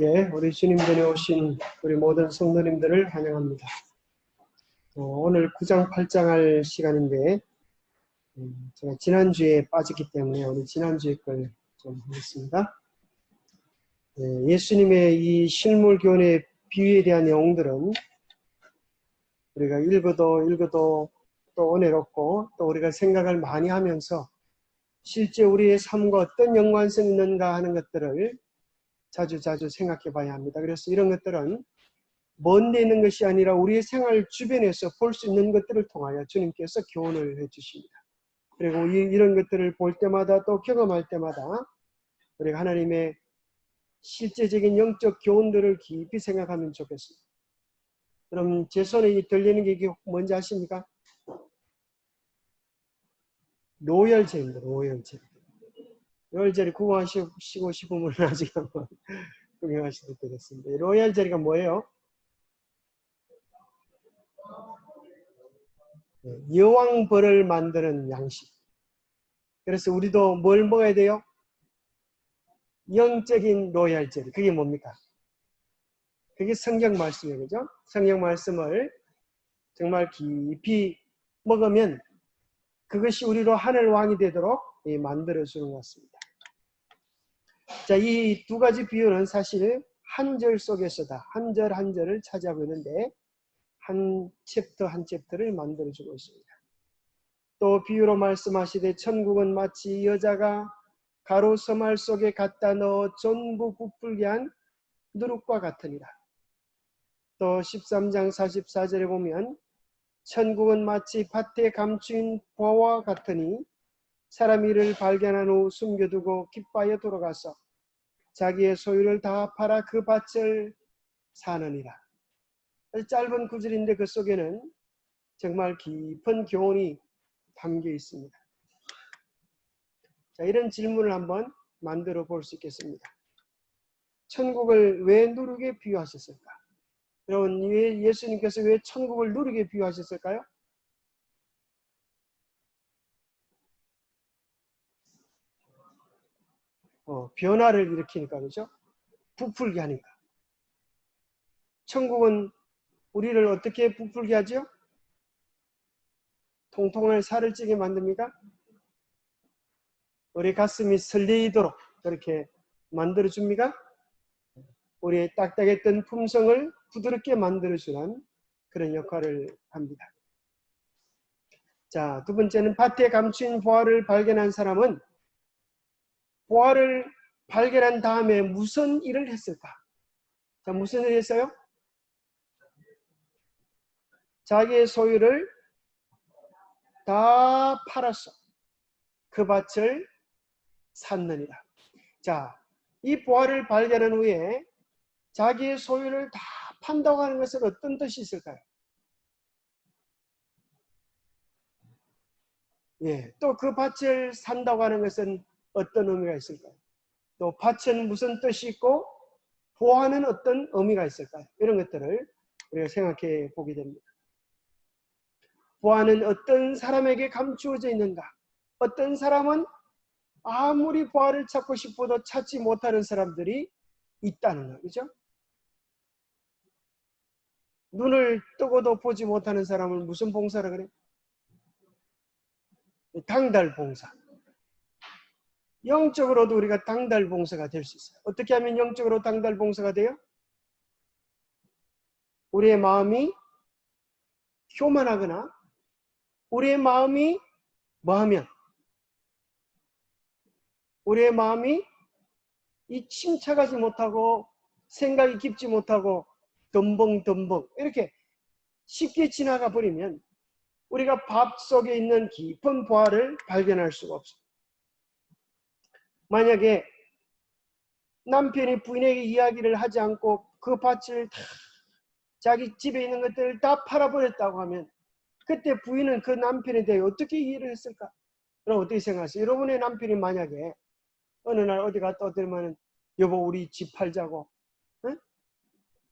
예, 우리 주님전에 오신 우리 모든 성도님들을 환영합니다. 오늘 9장 8장 할 시간인데 제가 지난주에 빠졌기 때문에 오늘 지난주에 걸 좀 하겠습니다. 예수님의 이 실물교훈의 비유에 대한 내용들은 우리가 읽어도 또 은혜롭고 또 우리가 생각을 많이 하면서 실제 우리의 삶과 어떤 연관성이 있는가 하는 것들을 자주 생각해 봐야 합니다. 그래서 이런 것들은 먼 데 있는 것이 아니라 우리의 생활 주변에서 볼 수 있는 것들을 통하여 주님께서 교훈을 해주십니다. 그리고 이런 것들을 볼 때마다 또 경험할 때마다 우리가 하나님의 실제적인 영적 교훈들을 깊이 생각하면 좋겠습니다. 그럼 제 손에 들리는 게 이게 뭔지 아십니까? 로열제입니다. 로열제. 로열제를 구하시고 싶으면 나중에 한번 구경하셔도 되겠습니다. 로열제가 뭐예요? 여왕벌을 만드는 양식. 그래서 우리도 뭘 먹어야 돼요? 영적인 로얄젤. 그게 뭡니까? 그게 성경 말씀이에요. 그죠? 성경 말씀을 정말 깊이 먹으면 그것이 우리로 하늘 왕이 되도록 만들어주는 것 같습니다. 자, 이 두 가지 비유는 사실 한 절 속에서다. 한 절 한 절을 차지하고 있는데 한 챕터 한 챕터를 만들어주고 있습니다. 또 비유로 말씀하시되 천국은 마치 여자가 가루 서말 속에 갖다 넣어 전부 부풀게 한 누룩과 같으니라. 또 13장 44절에 보면 천국은 마치 밭에 감추인 보화와 같으니 사람이 이를 발견한 후 숨겨두고 기뻐하여 돌아가서 자기의 소유를 다 팔아 그 밭을 사느니라. 짧은 구절인데 그 속에는 정말 깊은 교훈이 담겨 있습니다. 자, 이런 질문을 한번 만들어 볼 수 있겠습니다. 천국을 왜 누룩에 비유하셨을까? 여러분, 예수님께서 왜 천국을 누룩에 비유하셨을까요? 변화를 일으키니까, 그죠? 부풀게 하니까. 천국은 우리를 어떻게 부풀게 하죠? 통통한 살을 찌게 만듭니까? 우리 가슴이 설레이도록 그렇게 만들어줍니까? 우리의 딱딱했던 품성을 부드럽게 만들어주는 그런 역할을 합니다. 자, 두 번째는 밭에 감춘 보화를 발견한 사람은 보화를 발견한 다음에 무슨 일을 했을까? 자, 무슨 일을 했어요? 자기의 소유를 다 팔았어. 그 밭을 샀느니라. 자, 이 보화를 발견한 후에 자기의 소유를 다 판다고 하는 것은 어떤 뜻이 있을까요? 예, 또 그 밭을 산다고 하는 것은 어떤 의미가 있을까요? 또 밭은 무슨 뜻이 있고 보화는 어떤 의미가 있을까요? 이런 것들을 우리가 생각해 보게 됩니다. 보화는 어떤 사람에게 감추어져 있는가? 어떤 사람은 아무리 보화를 찾고 싶어도 찾지 못하는 사람들이 있다는 거죠. 그죠? 눈을 뜨고도 보지 못하는 사람을 무슨 봉사라 그래? 당달 봉사. 영적으로도 우리가 당달 봉사가 될 수 있어요. 어떻게 하면 영적으로 당달 봉사가 돼요? 우리의 마음이 교만하거나 우리의 마음이 뭐하면 우리의 마음이 이 침착하지 못하고 생각이 깊지 못하고 덤벙 이렇게 쉽게 지나가 버리면 우리가 밥 속에 있는 깊은 보화를 발견할 수가 없어요. 만약에 남편이 부인에게 이야기를 하지 않고 그 밭을 다 자기 집에 있는 것들을 다 팔아버렸다고 하면 그때 부인은 그 남편에 대해 어떻게 이해를 했을까? 그럼 어떻게 생각하세요? 여러분의 남편이 만약에 어느 날 어디 갔다 오더니만 여보 우리 집 팔자고 응?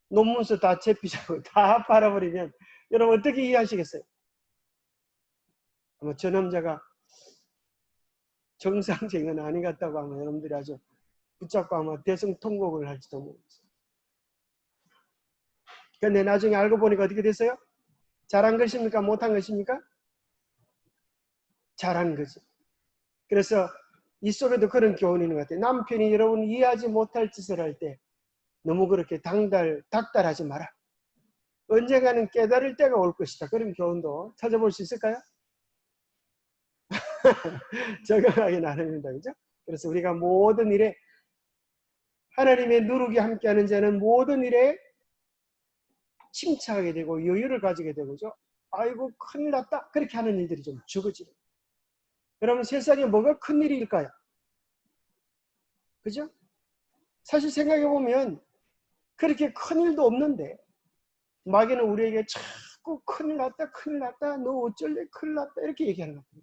논문서 다 제피자고 다 팔아버리면 여러분 어떻게 이해하시겠어요? 아마 저 남자가 정상적인 건 아닌 것 같다고 하면 여러분들이 아주 붙잡고 아마 대성통곡을 할지도 모르겠어요. 근데 나중에 알고 보니까 어떻게 됐어요? 잘한 것입니까? 못한 것입니까? 잘한 거지. 그래서 이 속에도 그런 교훈이 있는 것 같아요. 남편이 여러분 이해하지 못할 짓을 할 때 너무 그렇게 닥달하지 마라. 언젠가는 깨달을 때가 올 것이다. 그런 교훈도 찾아볼 수 있을까요? 적용하기 나름입니다. 그죠? 그래서 우리가 모든 일에 하나님의 누룩이 함께하는 자는 모든 일에 침착하게 되고 여유를 가지게 되고죠. 아이고 큰일 났다. 그렇게 하는 일들이 좀 적어지는. 여러분 세상에 뭐가 큰일일까요? 그죠? 사실 생각해 보면 그렇게 큰일도 없는데 마귀는 우리에게 자꾸 큰일 났다 큰일 났다 너 어쩔래 큰일 났다 이렇게 얘기하는 것 같아요.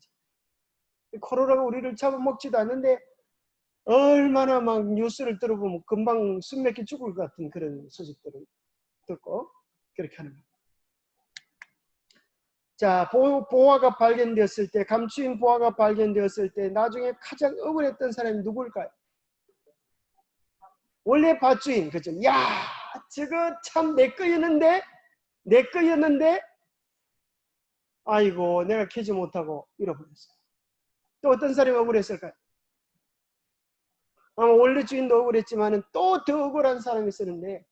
코로나가 우리를 잡아먹지도 않는데 얼마나 막 뉴스를 들어보면 금방 숨 막혀 죽을 것 같은 그런 소식들을 듣고 그렇게 하는 거예요. 자, 보화가 발견되었을 때, 감추인 보화가 발견되었을 때 나중에 가장 억울했던 사람이 누굴까요? 원래 밭주인, 그죠? 야, 저거 참 내 거였는데 아이고 내가 캐지 못하고 잃어버렸어요. 또 어떤 사람이 억울했을까요? 아마 원래 주인도 억울했지만 또 더 억울한 사람이 있었는데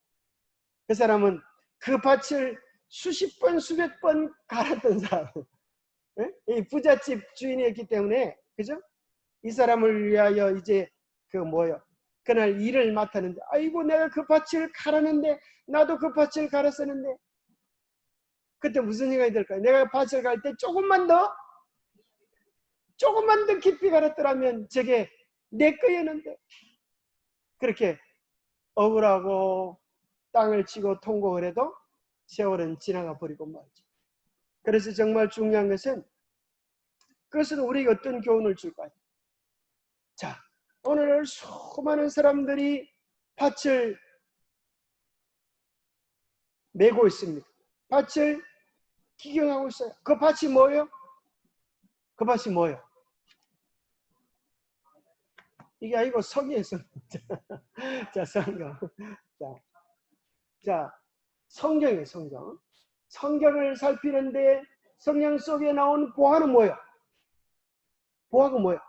그 사람은 그 밭을 수십 번 수백 번 갈았던 사람. 이 부잣집 주인이었기 때문에 그죠? 이 사람을 위하여 이제 그 뭐요? 그날 일을 맡았는데 아이고 내가 그 밭을 갈았는데 나도 그 밭을 갈았었는데 그때 무슨 생각이 들까요? 내가 밭을 갈 때 조금만 더 깊이 갈았더라면 저게 내 거였는데 그렇게 억울하고 땅을 치고 통곡을 해도 세월은 지나가 버리고 말이죠. 그래서 정말 중요한 것은 그것은 우리에게 어떤 교훈을 줄까요? 자, 오늘 수많은 사람들이 밭을 메고 있습니다. 밭을 기경하고 있어요. 그 밭이 뭐예요? 그 밭이 뭐예요? 이게 아니고 성경에서 자, 성경. 자, 성경이에요, 성경. 성경을 살피는데 성경 속에 나온 보화는 뭐예요? 보화가 뭐예요?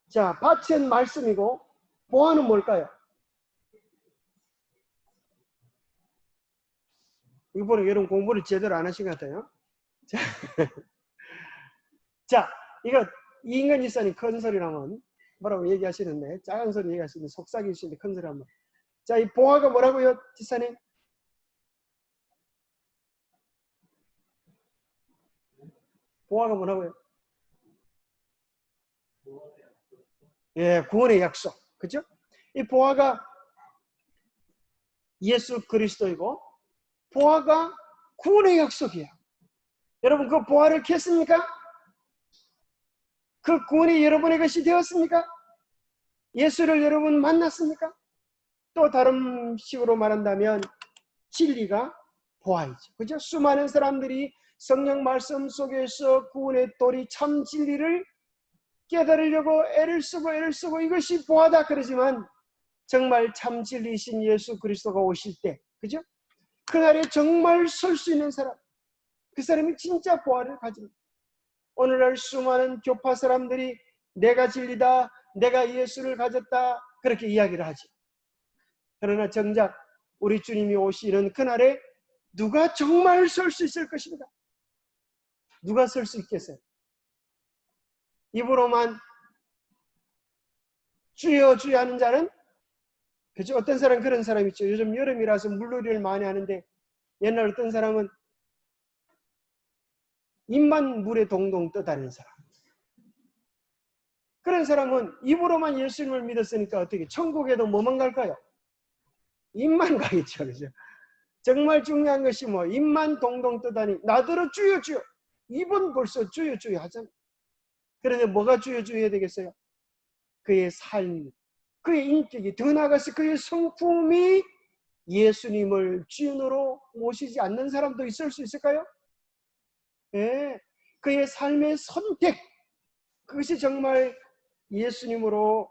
자, 밭은 말씀이고 보화는 뭘까요? 이번에 여러분 공부를 제대로 안 하신 것 같아요. 자, 자 이거 이인근 지사님 큰 소리 나면 뭐라고 얘기하시는데 작은 소리 얘기하시는데 속삭이시는데 큰 소리 하면 자, 이 보화가 뭐라고요, 지사님? 보화가 뭐라고요? 예, 구원의 약속. 그죠? 이 보화가 예수 그리스도이고 보화가 구원의 약속이에요. 여러분 그 보화를 캤습니까? 그 구원이 여러분의 것이 되었습니까? 예수를 여러분 만났습니까? 또 다른 식으로 말한다면 진리가 보화이죠. 그죠? 수많은 사람들이 성령 말씀 속에서 구원의 도리 참 진리를 깨달으려고 애를 쓰고 이것이 보화다 그러지만 정말 참 진리이신 예수 그리스도가 오실 때 그죠? 그날에 정말 설 수 있는 사람 그 사람이 진짜 보화를 가집니다. 오늘날 수많은 교파 사람들이 내가 진리다 내가 예수를 가졌다 그렇게 이야기를 하지. 그러나 정작 우리 주님이 오시는 그날에 누가 정말 설 수 있을 것입니다. 누가 설 수 있겠어요? 입으로만 주여 주여 하는 자는 그죠? 어떤 사람은 그런 사람이 있죠. 요즘 여름이라서 물놀이를 많이 하는데 옛날 어떤 사람은 입만 물에 동동 떠다니는 사람. 그런 사람은 입으로만 예수님을 믿었으니까 어떻게 천국에도 뭐만 갈까요? 입만 가겠죠. 그죠? 정말 중요한 것이 뭐 입만 동동 떠다니 나더러 주여 주여 입은 벌써 주여 주여 하잖아요. 그런데 뭐가 주여 주여 해야 되겠어요? 그의 삶, 그의 인격이 더 나아가서 그의 성품이 예수님을 주인으로 모시지 않는 사람도 있을 수 있을까요? 예, 그의 삶의 선택 그것이 정말 예수님으로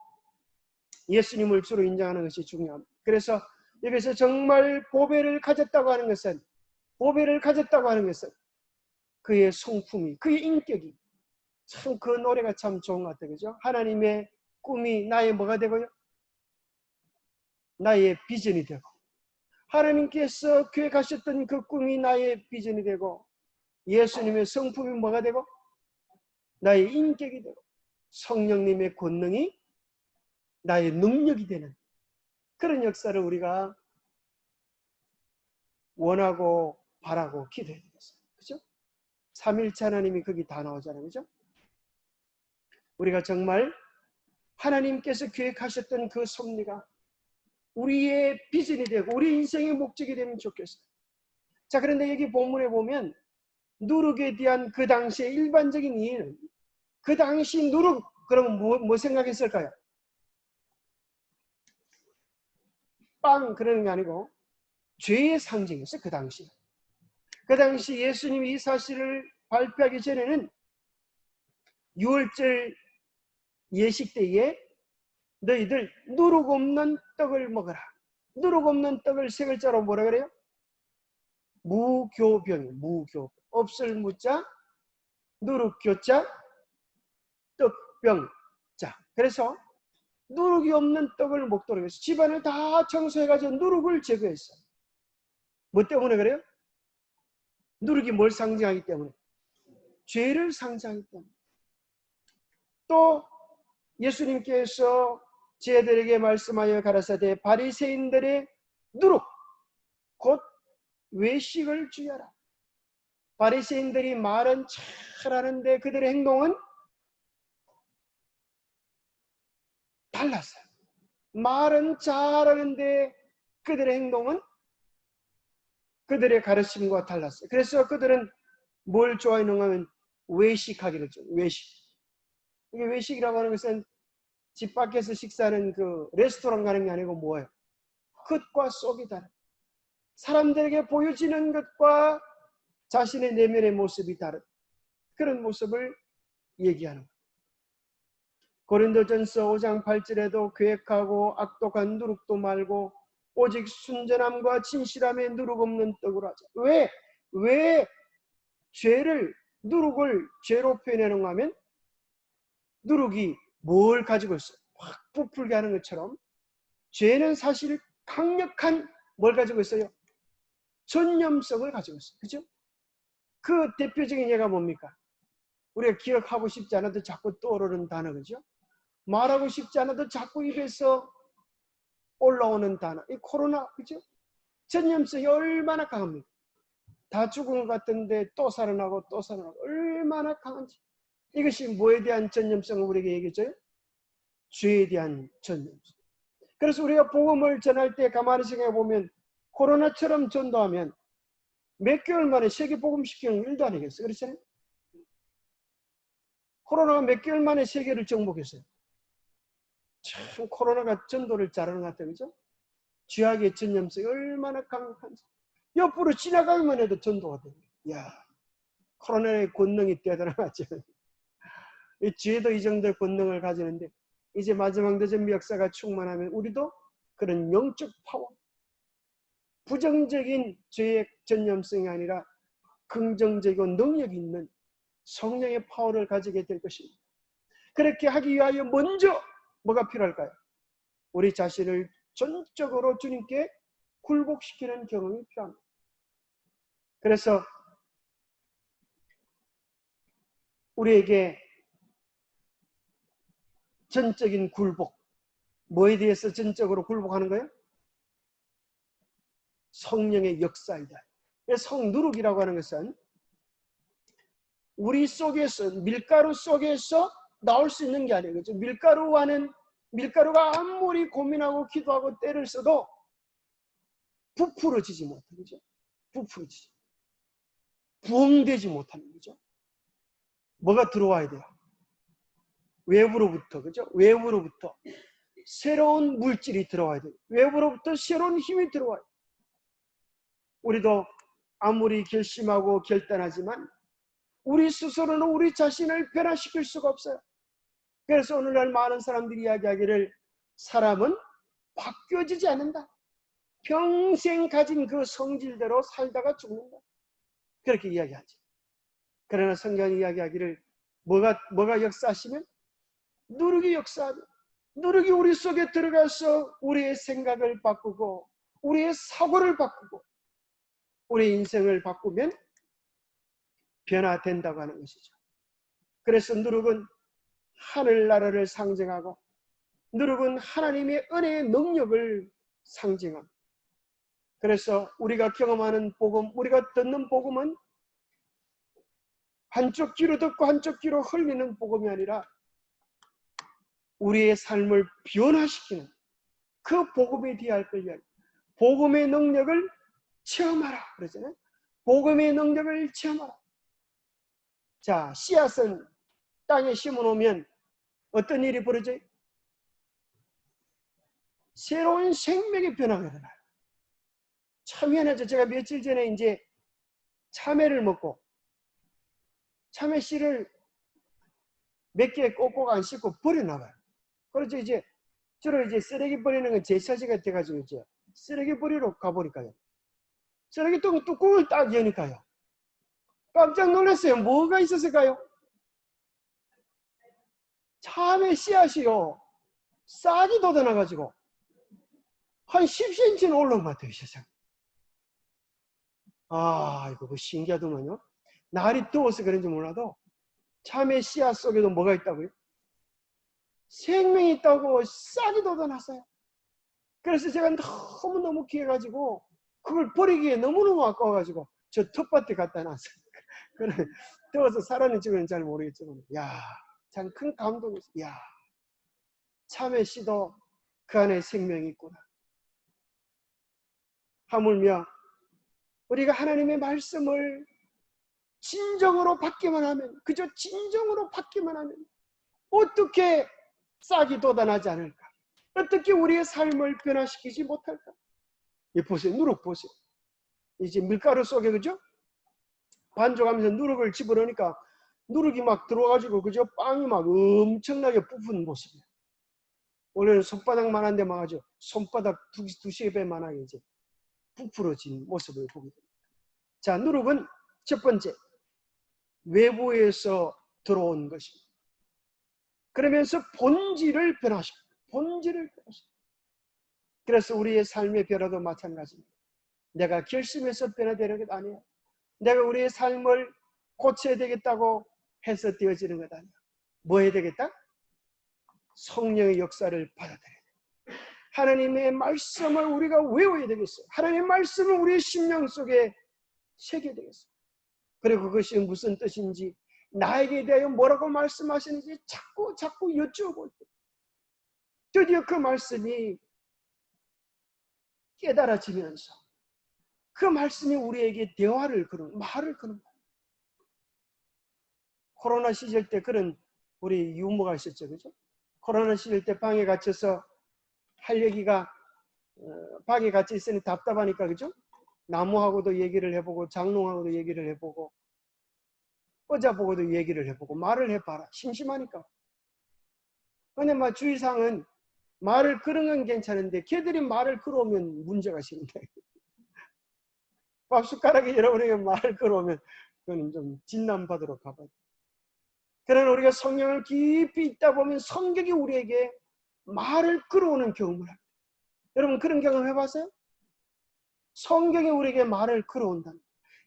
예수님을 주로 인정하는 것이 중요합니다. 그래서 여기서 정말 보배를 가졌다고 하는 것은 그의 성품이, 그의 인격이, 참 그 노래가 참 좋은 것 같아요. 그죠? 하나님의 꿈이 나의 뭐가 되고요? 나의 비전이 되고, 하나님께서 계획하셨던 그 꿈이 나의 비전이 되고, 예수님의 성품이 뭐가 되고, 나의 인격이 되고, 성령님의 권능이 나의 능력이 되는 그런 역사를 우리가 원하고 바라고 기도해야 되겠어요. 그죠? 삼일체 하나님이 거기 다 나오잖아요. 그죠? 우리가 정말 하나님께서 계획하셨던 그 섭리가 우리의 비전이 되고 우리 인생의 목적이 되면 좋겠어요. 자, 그런데 여기 본문에 보면 누룩에 대한 그 당시의 일반적인 이해는, 그 당시 누룩, 그러면 뭐 생각했을까요? 빵 그러는 게 아니고 죄의 상징이었어요. 그 당시. 그 당시 예수님이 이 사실을 발표하기 전에는 유월절 예식 때에 너희들 누룩 없는 떡을 먹어라. 누룩 없는 떡을 세 글자로 뭐라 그래요? 무교병, 무교. 없을 무자, 누룩 교자, 떡병 자. 그래서 누룩이 없는 떡을 먹도록 해서 집안을 다 청소해가지고 누룩을 제거했어요. 뭐 때문에 그래요? 누룩이 뭘 상징하기 때문에? 죄를 상징하기 때문에. 또 예수님께서 제자들에게 말씀하여 가라사대 바리새인들의 누룩 곧 외식을 주여라. 바리새인들이 말은 잘하는데 그들의 행동은 달랐어요. 말은 잘하는데 그들의 행동은 그들의 가르침과 달랐어요. 그래서 그들은 뭘 좋아하는가 하면 외식하기를 좋아해요. 외식. 이게 외식이라고 하는 것은 집 밖에서 식사하는 그 레스토랑 가는 게 아니고 뭐예요? 겉과 속이 다른, 사람들에게 보여지는 것과 자신의 내면의 모습이 다른 그런 모습을 얘기하는 거예요. 고린도전서 5장 8절에도 계획하고 악독한 누룩도 말고 오직 순전함과 진실함에 누룩 없는 떡으로 하자. 왜 누룩을 죄로 표현하는가 하면 누룩이 뭘 가지고 있어요? 확 부풀게 하는 것처럼 죄는 사실 강력한 뭘 가지고 있어요? 전념성을 가지고 있어요. 그죠? 그 대표적인 예가 뭡니까? 우리가 기억하고 싶지 않아도 자꾸 떠오르는 단어, 그죠? 말하고 싶지 않아도 자꾸 입에서 올라오는 단어. 이 코로나, 그죠? 전념성이 얼마나 강합니까? 다 죽은 것 같은데 또 살아나고 또 살아나고 얼마나 강한지. 이것이 뭐에 대한 전념성을 우리에게 얘기해줘요? 죄에 대한 전념성. 그래서 우리가 복음을 전할 때 가만히 생각해 보면 코로나처럼 전도하면 몇 개월 만에 세계 복음시키는 일도 아니겠어요? 그렇잖아요? 코로나가 몇 개월 만에 세계를 정복했어요. 참 코로나가 전도를 잘하는 것 같아요. 그죠? 죄악의 전념성이 얼마나 강력한지. 옆으로 지나가기만 해도 전도가 됩니다. 이야, 코로나의 권능이 대단하죠. 이 죄도 이 정도의 권능을 가지는데 이제 마지막 늦은 역사가 충만하면 우리도 그런 영적 파워, 부정적인 죄의 전념성이 아니라 긍정적이고 능력이 있는 성령의 파워를 가지게 될 것입니다. 그렇게 하기 위하여 먼저 뭐가 필요할까요? 우리 자신을 전적으로 주님께 굴복시키는 경험이 필요합니다. 그래서 우리에게 전적인 굴복, 뭐에 대해서 전적으로 굴복하는 거예요? 성령의 역사이다. 성누룩이라고 하는 것은 우리 속에서, 밀가루 속에서 나올 수 있는 게 아니에요. 그렇죠? 밀가루가 아무리 고민하고 기도하고 때를 써도 부풀어지지 못하는 거죠. 부풀어지지. 부흥되지 못하는 거죠. 뭐가 들어와야 돼요? 외부로부터, 그죠? 외부로부터 새로운 물질이 들어와야 돼요. 외부로부터 새로운 힘이 들어와요. 우리도 아무리 결심하고 결단하지만 우리 스스로는 우리 자신을 변화시킬 수가 없어요. 그래서 오늘날 많은 사람들이 이야기하기를 사람은 바뀌어지지 않는다. 평생 가진 그 성질대로 살다가 죽는다. 그렇게 이야기하지. 그러나 성경이 이야기하기를 뭐가 역사하시면 누룩이 역사하며 누룩이 우리 속에 들어가서 우리의 생각을 바꾸고 우리의 사고를 바꾸고 우리의 인생을 바꾸면 변화된다고 하는 것이죠. 그래서 누룩은 하늘나라를 상징하고 누룩은 하나님의 은혜의 능력을 상징합니다. 그래서 우리가 경험하는 복음, 우리가 듣는 복음은 한쪽 귀로 듣고 한쪽 귀로 흘리는 복음이 아니라 우리의 삶을 변화시키는 그 복음에 대할 걸 복음의 능력을 체험하라 그러잖아요. 복음의 능력을 체험하라. 자, 씨앗은 땅에 심어놓으면 어떤 일이 벌어져요? 새로운 생명의 변화가 일어나요. 참 희한하죠. 제가 며칠 전에 이제 참외를 먹고 참외 씨를 몇 개 꼭꼭 안 씻고 버려놔봐요. 그래서 이제 주로 이제 쓰레기 버리는 건 제 차지가 돼가지고 이제 쓰레기 버리러 가보니까요. 쓰레기통 뚜껑을 딱 여니까요. 깜짝 놀랐어요. 뭐가 있었을까요? 참외 씨앗이요. 싹이 돋아나가지고 한 10cm는 올라온 것 같아요. 세상. 아, 이거 뭐 신기하더만요. 날이 더워서 그런지 몰라도 참외 씨앗 속에도 뭐가 있다고요? 생명이 있다고 싹이 돋아났어요. 그래서 제가 너무너무 귀해가지고 그걸 버리기에 너무너무 아까워가지고 저 텃밭에 갖다 놨어요. 그래, 더워서 살았는지는 잘 모르겠지만 야, 참 큰 감동이었어요. 야, 참외 씨도 그 안에 생명이 있구나. 하물며 우리가 하나님의 말씀을 진정으로 받기만 하면, 그저 진정으로 받기만 하면 어떻게 싹이 돋아나지 않을까? 어떻게 우리의 삶을 변화시키지 못할까? 이 보세요. 누룩 보세요. 이제 밀가루 속에 그죠? 반죽하면서 누룩을 집어넣으니까 누룩이 막 들어와가지고 그죠? 빵이 막 엄청나게 부푼 모습이에요. 원래는 손바닥만한 데만 하죠. 손바닥 두세 배만하게 이제 부풀어진 모습을 보게 됩니다. 자, 누룩은 첫 번째 외부에서 들어온 것입니다. 그러면서 본질을 변화시킵니다. 본질을 변화시킵니다. 그래서 우리의 삶의 변화도 마찬가지입니다. 내가 결심해서 변화되는 것 아니에요. 내가 우리의 삶을 고쳐야 되겠다고 해서 되어지는 것 아니에요. 뭐 해야 되겠다? 성령의 역사를 받아들여야 돼요. 하나님의 말씀을 우리가 외워야 되겠어요. 하나님의 말씀을 우리의 심령 속에 새겨야 되겠어요. 그리고 그것이 무슨 뜻인지, 나에게 대하여 뭐라고 말씀하시는지 자꾸 여쭈어볼 때 드디어 그 말씀이 깨달아지면서 그 말씀이 우리에게 대화를 거는, 말을 거는 거예요. 코로나 시절 때 그런 우리 유머가 있었죠. 그죠? 코로나 시절 때 방에 갇혀서 할 얘기가 방에 갇혀 있으니 답답하니까 그죠? 나무하고도 얘기를 해보고 장롱하고도 얘기를 해보고 여자보고도 얘기를 해보고 말을 해봐라. 심심하니까. 근데 막 주의사항은 말을 걸은 건 괜찮은데 걔들이 말을 걸어오면 문제가 생긴다. 밥숟가락에 잃어버리면 말을 걸어오면 그건 좀 진난받으러 가봐야 돼. 그러나 우리가 성령을 깊이 있다 보면 성경이 우리에게 말을 끌어오는 경험을 합니다. 여러분 그런 경험 해봤어요? 성경이 우리에게 말을 끌어온다.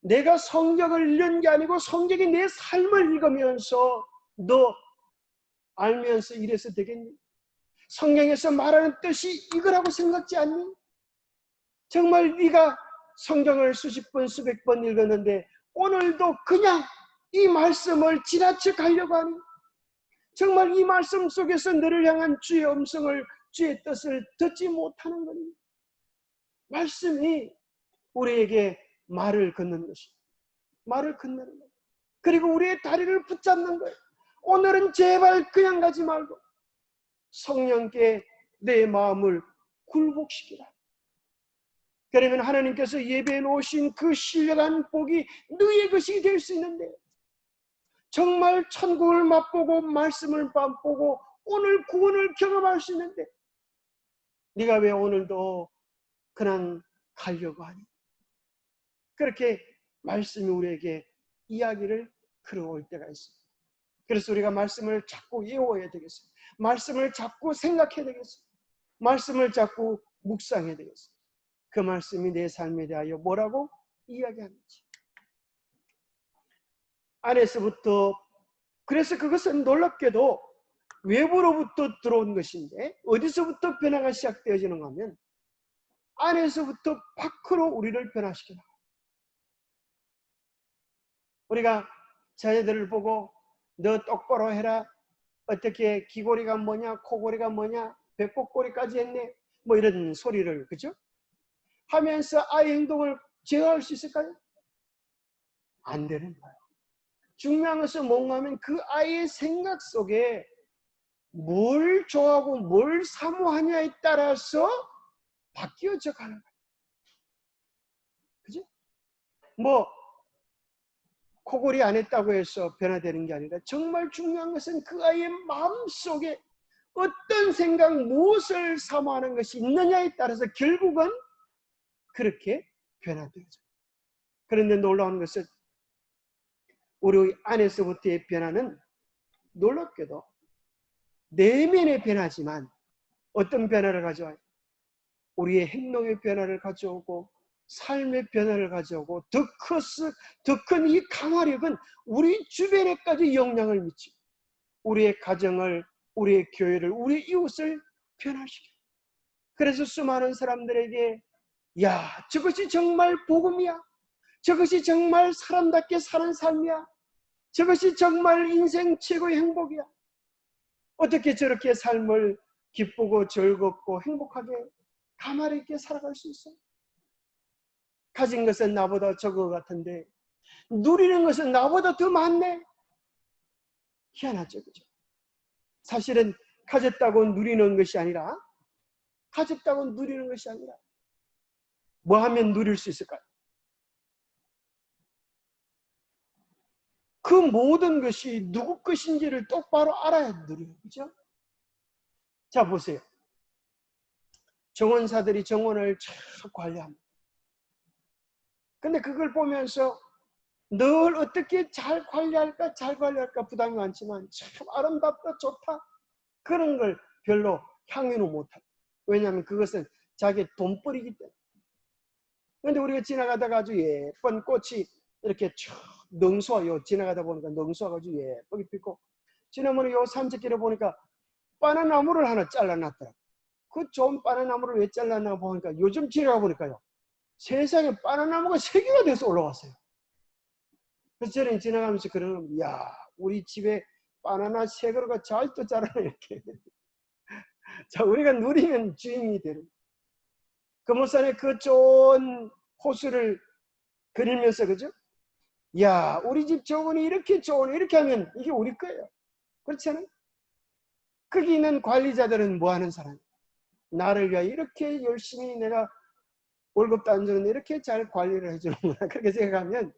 내가 성경을 읽는 게 아니고 성경이 내 삶을 읽으면서 너 알면서 이래서 되겠니? 성경에서 말하는 뜻이 이거라고 생각지 않니? 정말 네가 성경을 수십 번 수백 번 읽었는데 오늘도 그냥 이 말씀을 지나쳐 가려고 하니? 정말 이 말씀 속에서 너를 향한 주의 음성을, 주의 뜻을 듣지 못하는 거니? 말씀이 우리에게 말을 걷는 것입니다. 말을 건너는 거예요. 그리고 우리의 다리를 붙잡는 거예요. 오늘은 제발 그냥 가지 말고 성령께 내 마음을 굴복시키라. 그러면 하나님께서 예배해 놓으신 그 신령한 복이 너의 것이 될 수 있는데 정말 천국을 맛보고 말씀을 맛보고 오늘 구원을 경험할 수 있는데 네가 왜 오늘도 그냥 가려고 하니? 그렇게 말씀이 우리에게 이야기를 걸어올 때가 있습니다. 그래서 우리가 말씀을 자꾸 외워야 되겠어요. 말씀을 자꾸 생각해야 되겠어요. 말씀을 자꾸 묵상해야 되겠어요. 그 말씀이 내 삶에 대하여 뭐라고 이야기하는지. 안에서부터, 그래서 그것은 놀랍게도 외부로부터 들어온 것인데 어디서부터 변화가 시작되어지는가 하면 안에서부터 밖으로 우리를 변화시켜 나가요. 우리가 자녀들을 보고 너 똑바로 해라. 어떻게 귀고리가 뭐냐, 코고리가 뭐냐, 배꼽고리까지 했네. 뭐 이런 소리를, 그죠? 하면서 아이의 행동을 제어할 수 있을까요? 안 되는 거예요. 중요한 것은 뭔가 하면 그 아이의 생각 속에 뭘 좋아하고 뭘 사모하냐에 따라서 바뀌어져 가는 거예요. 그죠? 뭐 코골이 안 했다고 해서 변화되는 게 아니라 정말 중요한 것은 그 아이의 마음속에 어떤 생각, 무엇을 사모하는 것이 있느냐에 따라서 결국은 그렇게 변화되죠. 그런데 놀라운 것은 우리 안에서부터의 변화는 놀랍게도 내면의 변화지만 어떤 변화를 가져와요? 우리의 행동의 변화를 가져오고 삶의 변화를 가져오고 더 큰 이 강화력은 우리 주변에까지 영향을 미치고 우리의 가정을, 우리의 교회를, 우리 이웃을 변화시켜요. 그래서 수많은 사람들에게 야, 저것이 정말 복음이야. 저것이 정말 사람답게 사는 삶이야. 저것이 정말 인생 최고의 행복이야. 어떻게 저렇게 삶을 기쁘고 즐겁고 행복하게 가만히 있게 살아갈 수 있어? 가진 것은 나보다 적은 것 같은데 누리는 것은 나보다 더 많네. 희한하죠, 그죠? 사실은 가졌다고 누리는 것이 아니라 뭐 하면 누릴 수 있을까요? 그 모든 것이 누구 것인지를 똑바로 알아야 누려요. 그죠? 자, 보세요. 정원사들이 정원을 잘 관리합니다. 근데 그걸 보면서 늘 어떻게 잘 관리할까 부담이 많지만 참 아름답다, 좋다. 그런 걸 별로 향유는 못하고. 왜냐하면 그것은 자기의 돈벌이기 때문에. 그런데 우리가 지나가다가 아주 예쁜 꽃이 이렇게 쭉 능수와 지나가다 보니까 능수가 아주 예쁘게 피고 지나면 요 산책길에 보니까 바나나무를 하나 잘라놨더라. 그 좋은 바나나무를 왜 잘라놨나 보니까 요즘 지나가 보니까요. 세상에 바나나무가 3개가 돼서 올라왔어요. 그래서 저는 지나가면서 그러는 야, 우리 집에 바나나 3그루가 잘 또 자라네 이렇게. 자, 우리가 누리면 주인이 되는. 금호산의 그 좋은 호수를 그리면서 그죠? 야, 우리 집 정원이 이렇게 좋으네. 이렇게 하면 이게 우리 거예요. 그렇지 않아요? 거기 있는 관리자들은 뭐 하는 사람? 나를 위하여 이렇게 열심히 내가 월급도 안 주는데 이렇게 잘 관리를 해주는구나. 그렇게 생각하면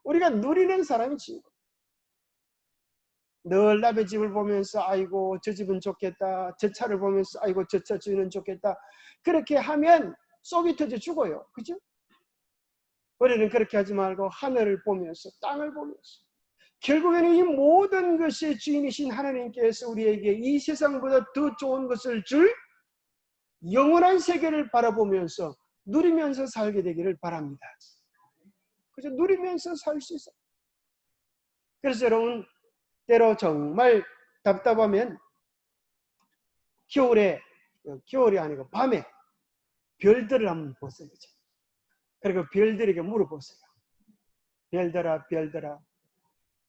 우리가 누리는 사람이 친구. 늘 남의 집을 보면서 아이고 저 집은 좋겠다. 저 차를 보면서 아이고 저 차 주인은 좋겠다. 그렇게 하면 속이 터져 죽어요. 그죠? 우리는 그렇게 하지 말고 하늘을 보면서 땅을 보면서 결국에는 이 모든 것의 주인이신 하나님께서 우리에게 이 세상보다 더 좋은 것을 줄 영원한 세계를 바라보면서 누리면서 살게 되기를 바랍니다. 그래서 누리면서 살 수 있어요. 그래서 여러분 때로 정말 답답하면 겨울이 아니고 밤에 별들을 한번 보세요. 그리고 별들에게 물어보세요. 별들아, 별들아,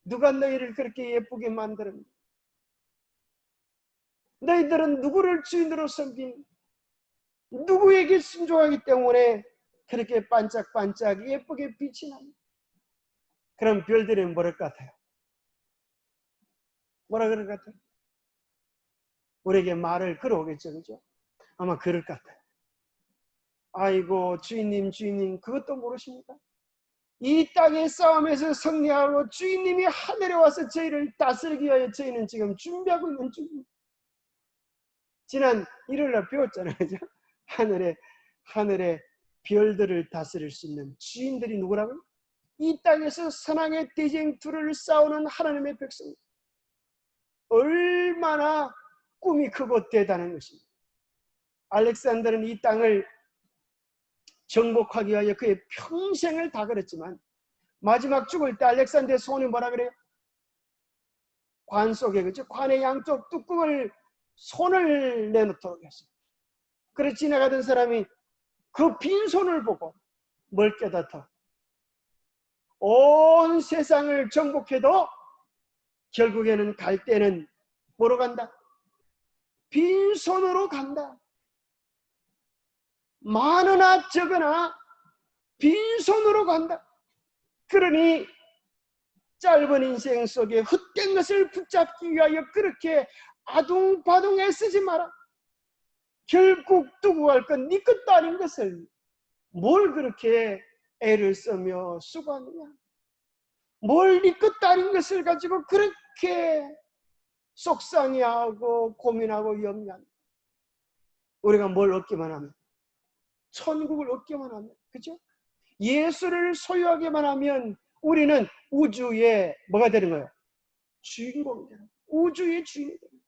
누가 너희를 그렇게 예쁘게 만들었니? 너희들은 누구를 주인으로 섬기니? 누구에게 순종하기 때문에 그렇게 반짝반짝 예쁘게 빛이 납니다. 그럼 별들이 뭐랄 것 같아요? 뭐라 그럴 것 같아요? 우리에게 말을 걸어오겠죠, 그죠? 아마 그럴 것 같아요. 아이고 주인님, 주인님, 그것도 모르십니까? 이 땅의 싸움에서 승리하고 주인님이 하늘에 와서 저희를 다스리기 위하여 저희는 지금 준비하고 있는 중입니다. 지난 일요일날 배웠잖아요, 그죠? 하늘의 별들을 다스릴 수 있는 주인들이 누구라고요? 이 땅에서 선악의 대쟁투를 싸우는 하나님의 백성. 얼마나 꿈이 크고 대단한 것입니다. 알렉산더는 이 땅을 정복하기 위하여 그의 평생을 다 걸었지만 마지막 죽을 때 알렉산더의 소원이 뭐라 그래요? 관 속에, 그죠? 관의 양쪽 뚜껑을 손을 내놓도록 했어요. 그래서 지나가던 사람이 그 빈손을 보고 뭘 깨닫어? 온 세상을 정복해도 결국에는 갈 때는 뭐로 간다? 빈손으로 간다. 많으나 적으나 빈손으로 간다. 그러니 짧은 인생 속에 헛된 것을 붙잡기 위하여 그렇게 아둥바둥 애쓰지 마라. 결국 두고 갈 건 네 것도 아닌 것을 뭘 그렇게 애를 쓰며 수고하느냐. 뭘 네 것도 아닌 것을 가지고 그렇게 속상해하고 고민하고 염려한다. 우리가 뭘 얻기만 하면, 천국을 얻기만 하면, 그죠? 예수를 소유하기만 하면 우리는 우주의 뭐가 되는 거예요? 주인공이 되는 거예요. 우주의 주인이 되는 거예요.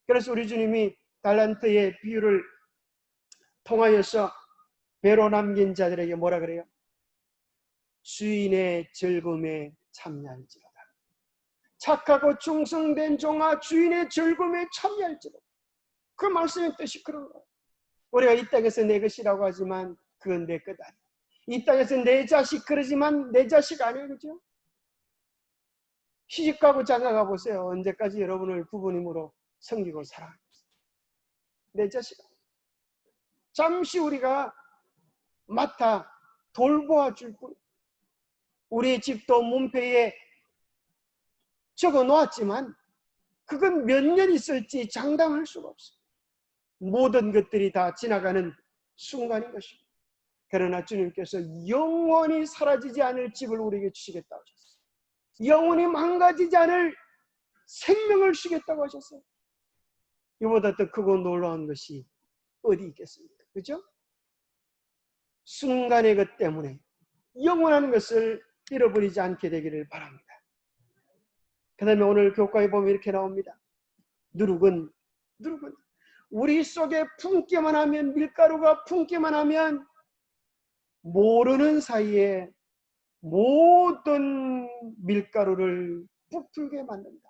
그래서 우리 주님이 달란트의 비유를 통하여서 배로 남긴 자들에게 뭐라 그래요? 주인의 즐거움에 참여할지로다. 착하고 충성된 종아, 주인의 즐거움에 참여할지로다. 그 말씀의 뜻이 그런 거예요. 우리가 이 땅에서 내 것이라고 하지만 그건 내 것 아니에요. 이 땅에서 내 자식 그러지만 내 자식 아니에요. 그죠? 시집가고 장가가 보세요. 언제까지 여러분을 부모님으로 섬기고 사랑하겠어요? 내 자식 아니에요. 잠시 우리가 맡아 돌보아 줄 뿐. 우리의 집도 문패에 적어 놓았지만 그건 몇 년 있을지 장담할 수가 없어요. 모든 것들이 다 지나가는 순간인 것입니다. 그러나 주님께서 영원히 사라지지 않을 집을 우리에게 주시겠다고 하셨어요. 영원히 망가지지 않을 생명을 주시겠다고 하셨어요. 이보다 더 크고 놀라운 것이 어디 있겠습니까? 그죠? 순간의 것 때문에 영원한 것을 잃어버리지 않게 되기를 바랍니다. 그 다음에 오늘 교과에 보면 이렇게 나옵니다. 누룩은 우리 속에 품기만 하면, 밀가루가 품기만 하면 모르는 사이에 모든 밀가루를 부풀게 만든다.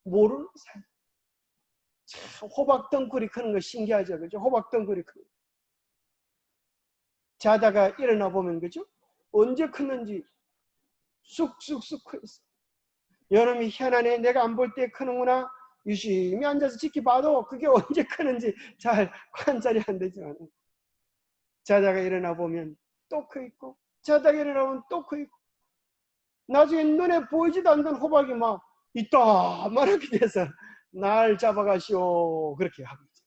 모르는 사이. 참, 호박 덩굴이 크는 거 신기하죠? 그죠? 호박 덩굴이 크는 거. 자다가 일어나 보면, 그죠? 언제 컸는지 쑥쑥쑥 커 있어. 여름이 희한하네. 내가 안 볼 때 크는구나. 유심히 앉아서 지켜봐도 그게 언제 크는지 잘 관찰이 안 되지만, 자다가 일어나 보면 또 커 있고, 자다가 일어나 보면 또 커 있고, 나중에 눈에 보이지도 않는 호박이 막 이따만하게 돼서 날 잡아가시오 그렇게 하고 있죠.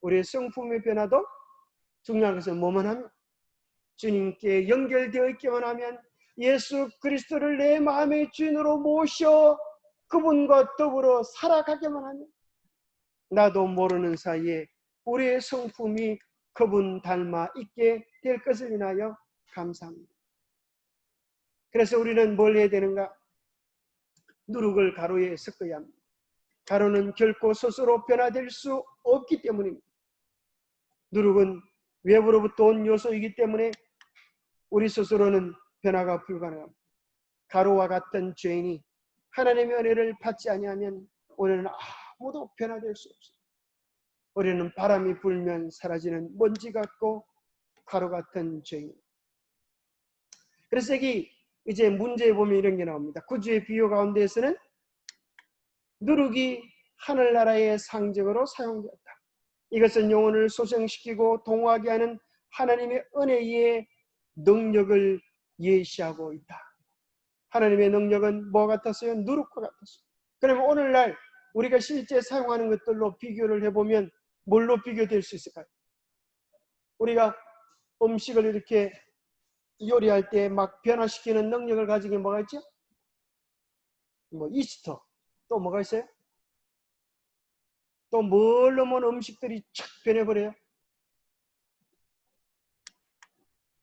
우리의 성품의 변화도 중요한 것은 뭐만 하면, 주님께 연결되어 있기만 하면, 예수 그리스도를 내 마음의 주인으로 모셔 그분과 더불어 살아가기만 하면 나도 모르는 사이에 우리의 성품이 그분 닮아 있게 될 것을 인하여 감사합니다. 그래서 우리는 뭘 해야 되는가? 누룩을 가루에 섞어야 합니다. 가루는 결코 스스로 변화될 수 없기 때문입니다. 누룩은 외부로부터 온 요소이기 때문에 우리 스스로는 변화가 불가능합니다. 가루와 같은 죄인이 하나님의 은혜를 받지 아니하면 우리는 아무도 변화될 수 없어요. 우리는 바람이 불면 사라지는 먼지 같고 가루 같은 죄인. 그래서 여기 이제 문제에 보면 이런 게 나옵니다. 구주의 비유 가운데에서는 누룩이 하늘나라의 상징으로 사용되었다. 이것은 영혼을 소생시키고 동하게 하는 하나님의 은혜의 능력을 예시하고 있다. 하나님의 능력은 뭐 같았어요? 누룩과 같았어요. 그러면 오늘날 우리가 실제 사용하는 것들로 비교를 해보면 뭘로 비교될 수 있을까요? 우리가 음식을 이렇게 요리할 때 막 변화시키는 능력을 가진 게 뭐가 있죠? 뭐 이스트, 또 뭐가 있어요? 또 멀리 먼 음식들이 착 변해버려요.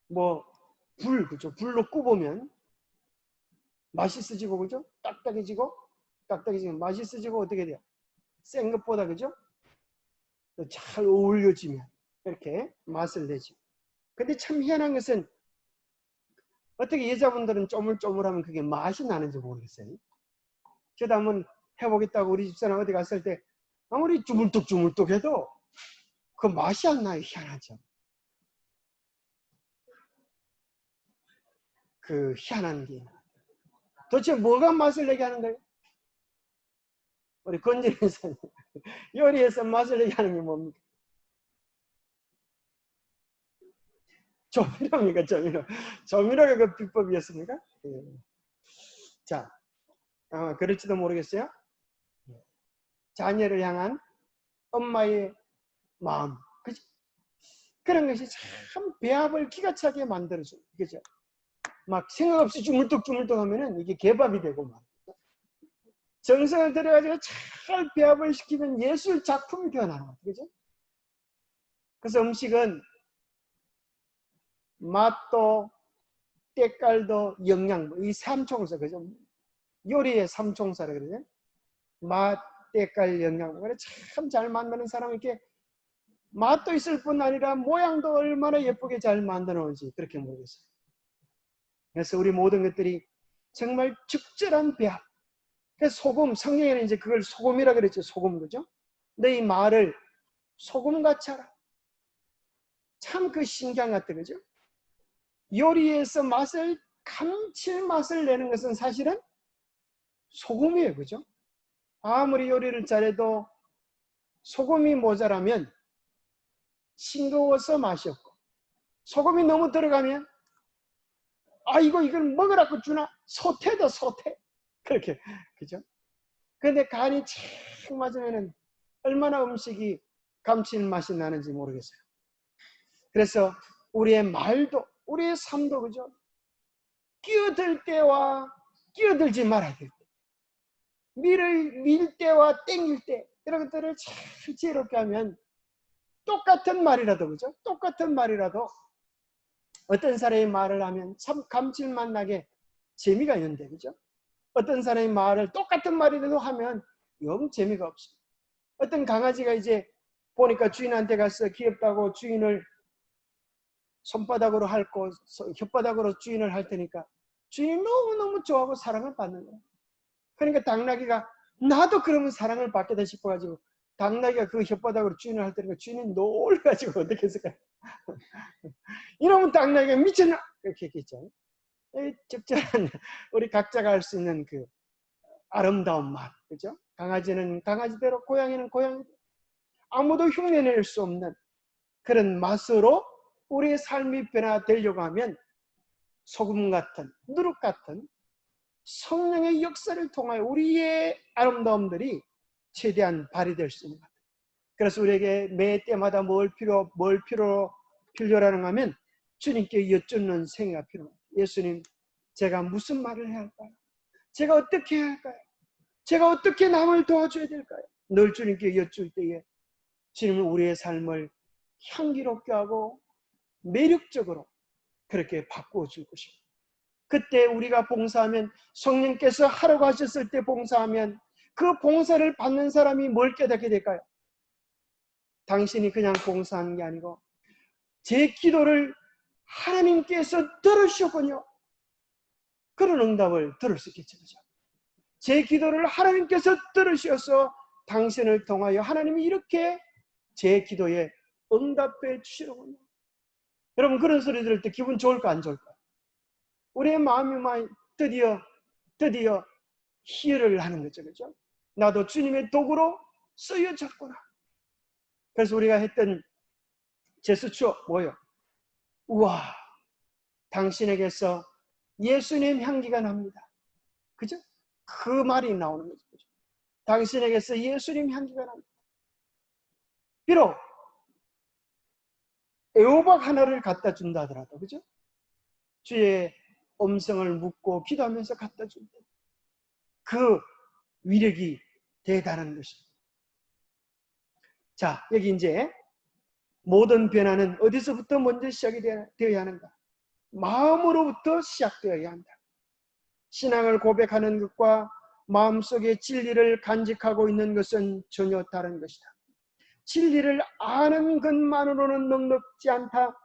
뭐 그죠? 불로 굽으면 맛있어지고, 그죠? 딱딱해지고 맛있어지고 어떻게 돼요? 센 것보다, 그죠? 잘 어울려지면 이렇게 맛을 내죠. 근데 참 희한한 것은 어떻게 여자분들은 쪼물쪼물하면 그게 맛이 나는지 모르겠어요. 저도 한번 해보겠다고 우리 집사람 어디 갔을 때 아무리 주물뚝주물뚝 해도 그 맛이 안 나요. 희한하죠. 그 희한한 게 도대체 뭐가 맛을 내게 하는 거예요? 우리 건진에서 요리에서 맛을 내게 하는 게 뭡니까? 조미료입니까? 조미료가 그 비법이었습니까? 예. 자, 그럴지도 모르겠어요. 자녀를 향한 엄마의 마음, 그죠? 그런 것이 참 배합을 기가 차게 만들어줘요. 그죠? 막 생각 없이 주물뚝주물뚝 하면은 이게 개밥이 되고 막. 정성을 들여가지고 잘 배합을 시키면 예술 작품이 되어나는 거죠. 그죠? 그래서 음식은 맛도 때깔도 영양, 이 삼총사, 그죠? 요리의 삼총사라 그러죠. 맛, 때깔, 영양. 그래 참 잘 만드는 사람은 이렇게 맛도 있을 뿐 아니라 모양도 얼마나 예쁘게 잘 만들어 놓은지 그렇게 모르겠어요. 그래서 우리 모든 것들이 정말 적절한 배합. 그래서 소금, 성경에는 이제 그걸 소금이라 그랬죠. 소금, 그죠? 너희 말을 소금같이 하라. 참 그 신기한 것 같아, 그죠? 요리에서 감칠맛을 내는 것은 사실은 소금이에요, 그죠? 아무리 요리를 잘해도 소금이 모자라면 싱거워서 맛이 없고, 소금이 너무 들어가면 이걸 먹으라고 주나? 소태다, 소태. 그렇게, 그죠? 근데 간이 착 맞으면은 얼마나 음식이 감칠맛이 나는지 모르겠어요. 그래서 우리의 말도, 우리의 삶도, 그죠? 끼어들 때와 끼어들지 말아야 될 때, 밀 때와 땡길 때, 이런 것들을 잘 지혜롭게 하면 똑같은 말이라도, 그죠? 똑같은 말이라도 어떤 사람이 말을 하면 참 감칠맛 나게 재미가 있는데, 그죠? 어떤 사람이 말을 똑같은 말이라도 하면 영 재미가 없어요. 어떤 강아지가 이제 보니까 주인한테 가서 귀엽다고 주인을 손바닥으로 핥고 혓바닥으로 주인을 할 테니까 주인이 너무너무 좋아하고 사랑을 받는 거예요. 그러니까 당나귀가 나도 그러면 사랑을 받겠다 싶어가지고 당나귀가 그 혓바닥으로 주인을 할 테니까 주인이 놀라가지고 어떻게 했을까요? 이러면 당나귀가 미쳤나? 그렇게 했겠죠. 적절한 우리 각자가 할 수 있는 그 아름다운 말, 그죠? 강아지는 강아지대로, 고양이는 고양이대로 아무도 흉내낼 수 없는 그런 맛으로 우리의 삶이 변화되려고 하면 소금 같은, 누룩 같은 성령의 역사를 통하여 우리의 아름다움들이 최대한 발휘될 수 있는 것 같아요. 그래서 우리에게 매 때마다 뭘 필요라는 하면 주님께 여쭙는 생애가 필요합니다. 예수님, 제가 무슨 말을 해야 할까요? 제가 어떻게 해야 할까요? 제가 어떻게 남을 도와줘야 될까요? 늘 주님께 여쭐 때에 주님은 우리의 삶을 향기롭게 하고 매력적으로 그렇게 바꾸어 줄 것입니다. 그때 우리가 봉사하면, 성령께서 하라고 하셨을 때 봉사하면 그 봉사를 받는 사람이 뭘 깨닫게 될까요? 당신이 그냥 봉사하는 게 아니고 제 기도를 하나님께서 들으셨군요. 그런 응답을 들을 수 있겠죠. 그죠? 제 기도를 하나님께서 들으셔서 당신을 통하여 하나님이 이렇게 제 기도에 응답해 주시는군요. 여러분, 그런 소리 들을 때 기분 좋을까 안 좋을까? 우리의 마음이 드디어 희열을 하는 거죠. 그죠? 나도 주님의 도구로 쓰여졌구나. 그래서 우리가 했던 제스처 뭐예요? 우와, 당신에게서 예수님 향기가 납니다. 그죠? 그 말이 나오는 거죠. 그죠? 당신에게서 예수님 향기가 납니다. 비록 애호박 하나를 갖다 준다 하더라도, 그죠? 주의 음성을 묻고 기도하면서 갖다 줄 때 그 위력이 대단한 것입니다. 자, 여기 이제 모든 변화는 어디서부터 먼저 시작이 되어야 하는가? 마음으로부터 시작되어야 한다. 신앙을 고백하는 것과 마음속에 진리를 간직하고 있는 것은 전혀 다른 것이다. 진리를 아는 것만으로는 넉넉지 않다.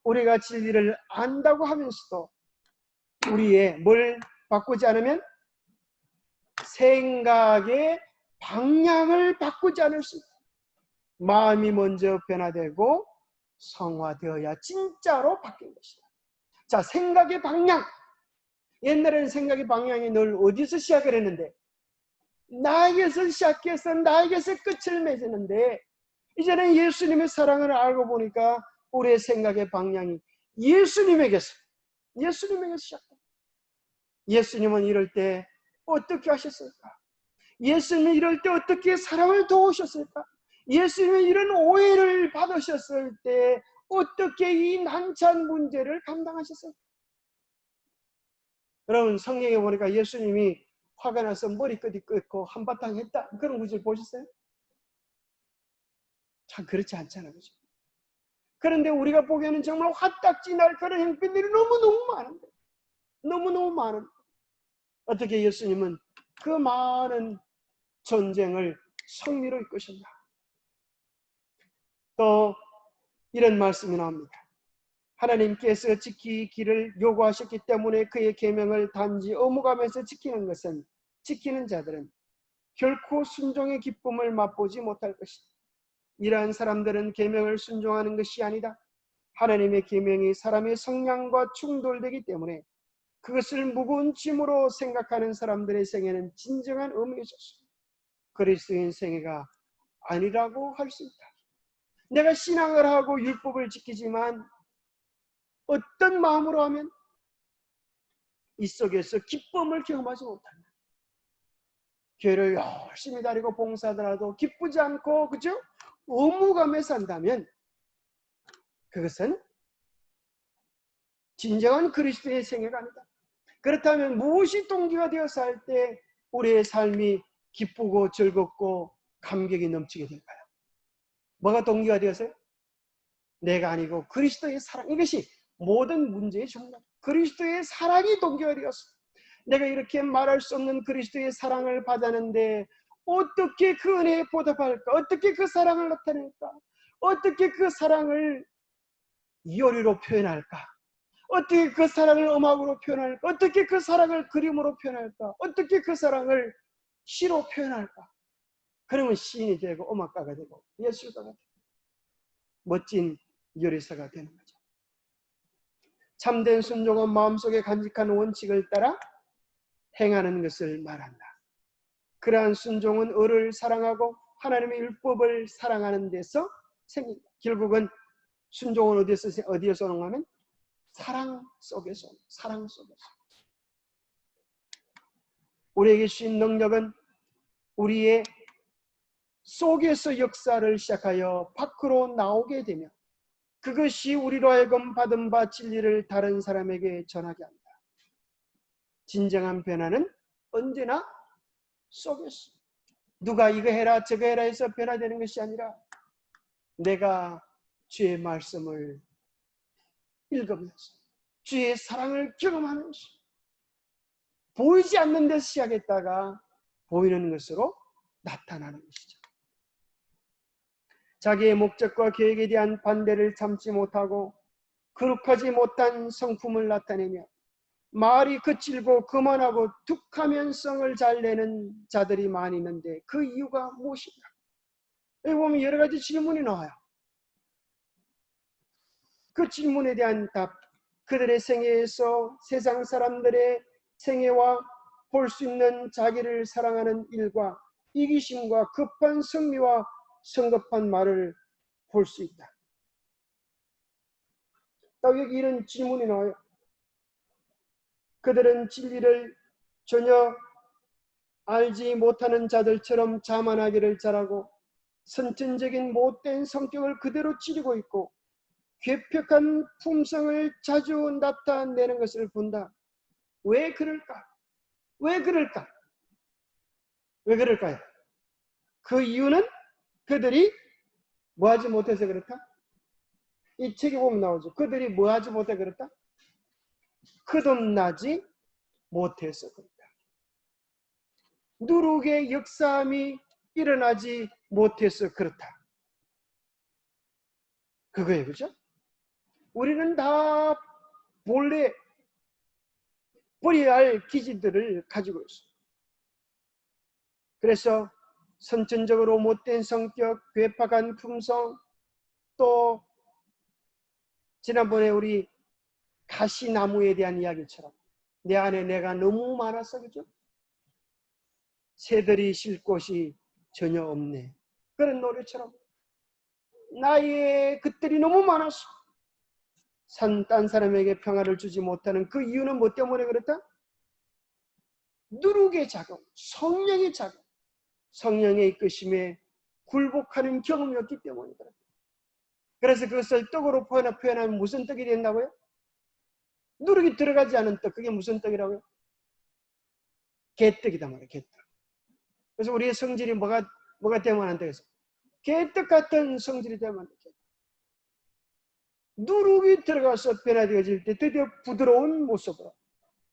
우리가 진리를 안다고 하면서도 우리의 뭘 바꾸지 않으면 생각의 방향을 바꾸지 않을 수 있다. 마음이 먼저 변화되고 성화되어야 진짜로 바뀐 것이다. 자, 생각의 방향. 옛날에는 생각의 방향이 늘 어디서 시작을 했는데 나에게서 시작해서 나에게서 끝을 맺었는데 이제는 예수님의 사랑을 알고 보니까 우리의 생각의 방향이 예수님에게서 시작합니다. 예수님은 이럴 때 어떻게 하셨을까? 예수님은 이럴 때 어떻게 사랑을 도우셨을까? 예수님은 이런 오해를 받으셨을 때 어떻게 이 난처한 문제를 감당하셨을까? 여러분, 성경에 보니까 예수님이 화가 나서 머리끝이 끓고 한바탕 했다, 그런 구절 보셨어요? 참 그렇지 않잖아요, 그죠? 그런데 우리가 보기에는 정말 화딱지 날 그런 형편들이 너무너무 많은데, 너무너무 많은데 어떻게 예수님은 그 많은 전쟁을 성리로 이끄셨나? 또 이런 말씀이 나옵니다. 하나님께서 지키기를 요구하셨기 때문에 그의 계명을 단지 의무감에서 지키는 것은, 지키는 자들은 결코 순종의 기쁨을 맛보지 못할 것이다. 이러한 사람들은 계명을 순종하는 것이 아니다. 하나님의 계명이 사람의 성향과 충돌되기 때문에 그것을 무거운 짐으로 생각하는 사람들의 생애는 진정한 의미가 없습니다. 그리스도인 생애가 아니라고 할 수 있다. 내가 신앙을 하고 율법을 지키지만 어떤 마음으로 하면 이 속에서 기쁨을 경험하지 못한다. 교회를 열심히 다니고 봉사하더라도 기쁘지 않고, 그죠? 의무감에 산다면 그것은 진정한 그리스도의 생애가 아니다. 그렇다면 무엇이 동기가 되어서 할 때 우리의 삶이 기쁘고 즐겁고 감격이 넘치게 될까요? 뭐가 동기가 되어서요? 내가 아니고 그리스도의 사랑. 이것이 모든 문제의 정답. 그리스도의 사랑이 동기가 되었어. 내가 이렇게 말할 수 없는 그리스도의 사랑을 받았는데 어떻게 그 은혜에 보답할까? 어떻게 그 사랑을 나타낼까? 어떻게 그 사랑을 요리로 표현할까? 어떻게 그 사랑을 음악으로 표현할까? 어떻게 그 사랑을 그림으로 표현할까? 어떻게 그 사랑을 시로 표현할까? 그러면 시인이 되고 음악가가 되고 예술가가 되고 멋진 요리사가 되는 거죠. 참된 순종은 마음속에 간직한 원칙을 따라 행하는 것을 말한다. 그러한 순종은 을을 사랑하고 하나님의 율법을 사랑하는 데서 생긴다. 결국은 순종은 어디에서 오는 거면 사랑 속에서, 사랑 속에서. 우리에게 주신 능력은 우리의 속에서 역사를 시작하여 밖으로 나오게 되며 그것이 우리로 하여금 받은 바 진리를 다른 사람에게 전하게 한다. 진정한 변화는 언제나 속에서. 누가 이거 해라 저거 해라 해서 변화되는 것이 아니라 내가 주의 말씀을 읽으면서 주의 사랑을 경험하면서 보이지 않는 데서 시작했다가 보이는 것으로 나타나는 것이죠. 자기의 목적과 계획에 대한 반대를 참지 못하고 거룩하지 못한 성품을 나타내며 말이 거칠고 거만하고 툭하면 성을 잘 내는 자들이 많이 있는데 그 이유가 무엇인가? 여기 보면 여러 가지 질문이 나와요. 그 질문에 대한 답, 그들의 생애에서 세상 사람들의 생애와 볼 수 있는 자기를 사랑하는 일과 이기심과 급한 성미와 성급한 말을 볼 수 있다. 딱 여기 이런 질문이 나와요. 그들은 진리를 전혀 알지 못하는 자들처럼 자만하기를 잘하고 선천적인 못된 성격을 그대로 찌르고 있고 괴팍한 품성을 자주 나타내는 것을 본다. 왜 그럴까? 왜 그럴까? 왜 그럴까요? 그 이유는 그들이 뭐하지 못해서 그렇다? 이 책에 보면 나오죠. 그들이 뭐하지 못해 그렇다? 거듭나지 못해서 그렇다. 누룩의 역사함이 일어나지 못해서 그렇다. 그거예요. 그죠? 우리는 다 본래 버려야 할 기질들을 가지고 있어요. 그래서 선천적으로 못된 성격, 괴팍한 품성, 또 지난번에 우리 가시나무에 대한 이야기처럼 내 안에 내가 너무 많아서 그죠? 새들이 쉴 곳이 전혀 없네. 그런 노래처럼 나의 것들이 너무 많아서 딴 사람에게 평화를 주지 못하는 그 이유는 뭐 때문에 그렇다? 누룩의 작용, 성령의 작용, 성령의 이끄심에 굴복하는 경험이었기 때문에 그렇다. 그래서 그것을 떡으로 표현하면 무슨 떡이 된다고요? 누룩이 들어가지 않은 떡, 그게 무슨 떡이라고요? 개떡이다 말이에요. 개떡. 그래서 우리의 성질이 뭐가 되면 안 되겠어? 개떡 같은 성질이 되면 안 되겠어. 누룩이 들어가서 변화되어질 때 드디어 부드러운 모습으로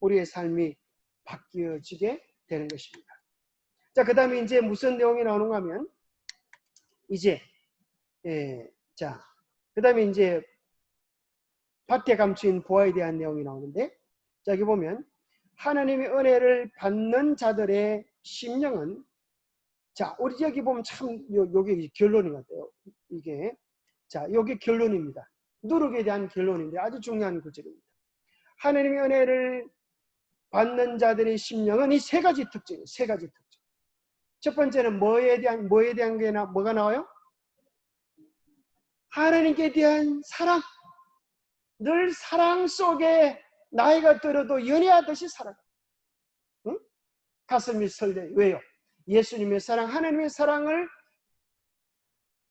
우리의 삶이 바뀌어지게 되는 것입니다. 자, 그 다음에 이제 무슨 내용이 나오는가 하면 이제 자, 그 다음에 이제 밭에 감추인 보화에 대한 내용이 나오는데, 자, 여기 보면 하나님의 은혜를 받는 자들의 심령은, 자, 우리 여기 보면 참 요게 결론인 것 같아요. 이게, 자, 요게 결론입니다. 누룩에 대한 결론인데 아주 중요한 구절입니다. 하나님의 은혜를 받는 자들의 심령은 이 세 가지 특징이에요. 세 가지 특징. 첫 번째는 뭐에 대한 게 뭐가 나와요? 하나님께 대한 사랑. 늘 사랑 속에 나이가 들어도 연애하듯이 살아가. 응? 가슴이 설레요. 왜요? 예수님의 사랑, 하나님의 사랑을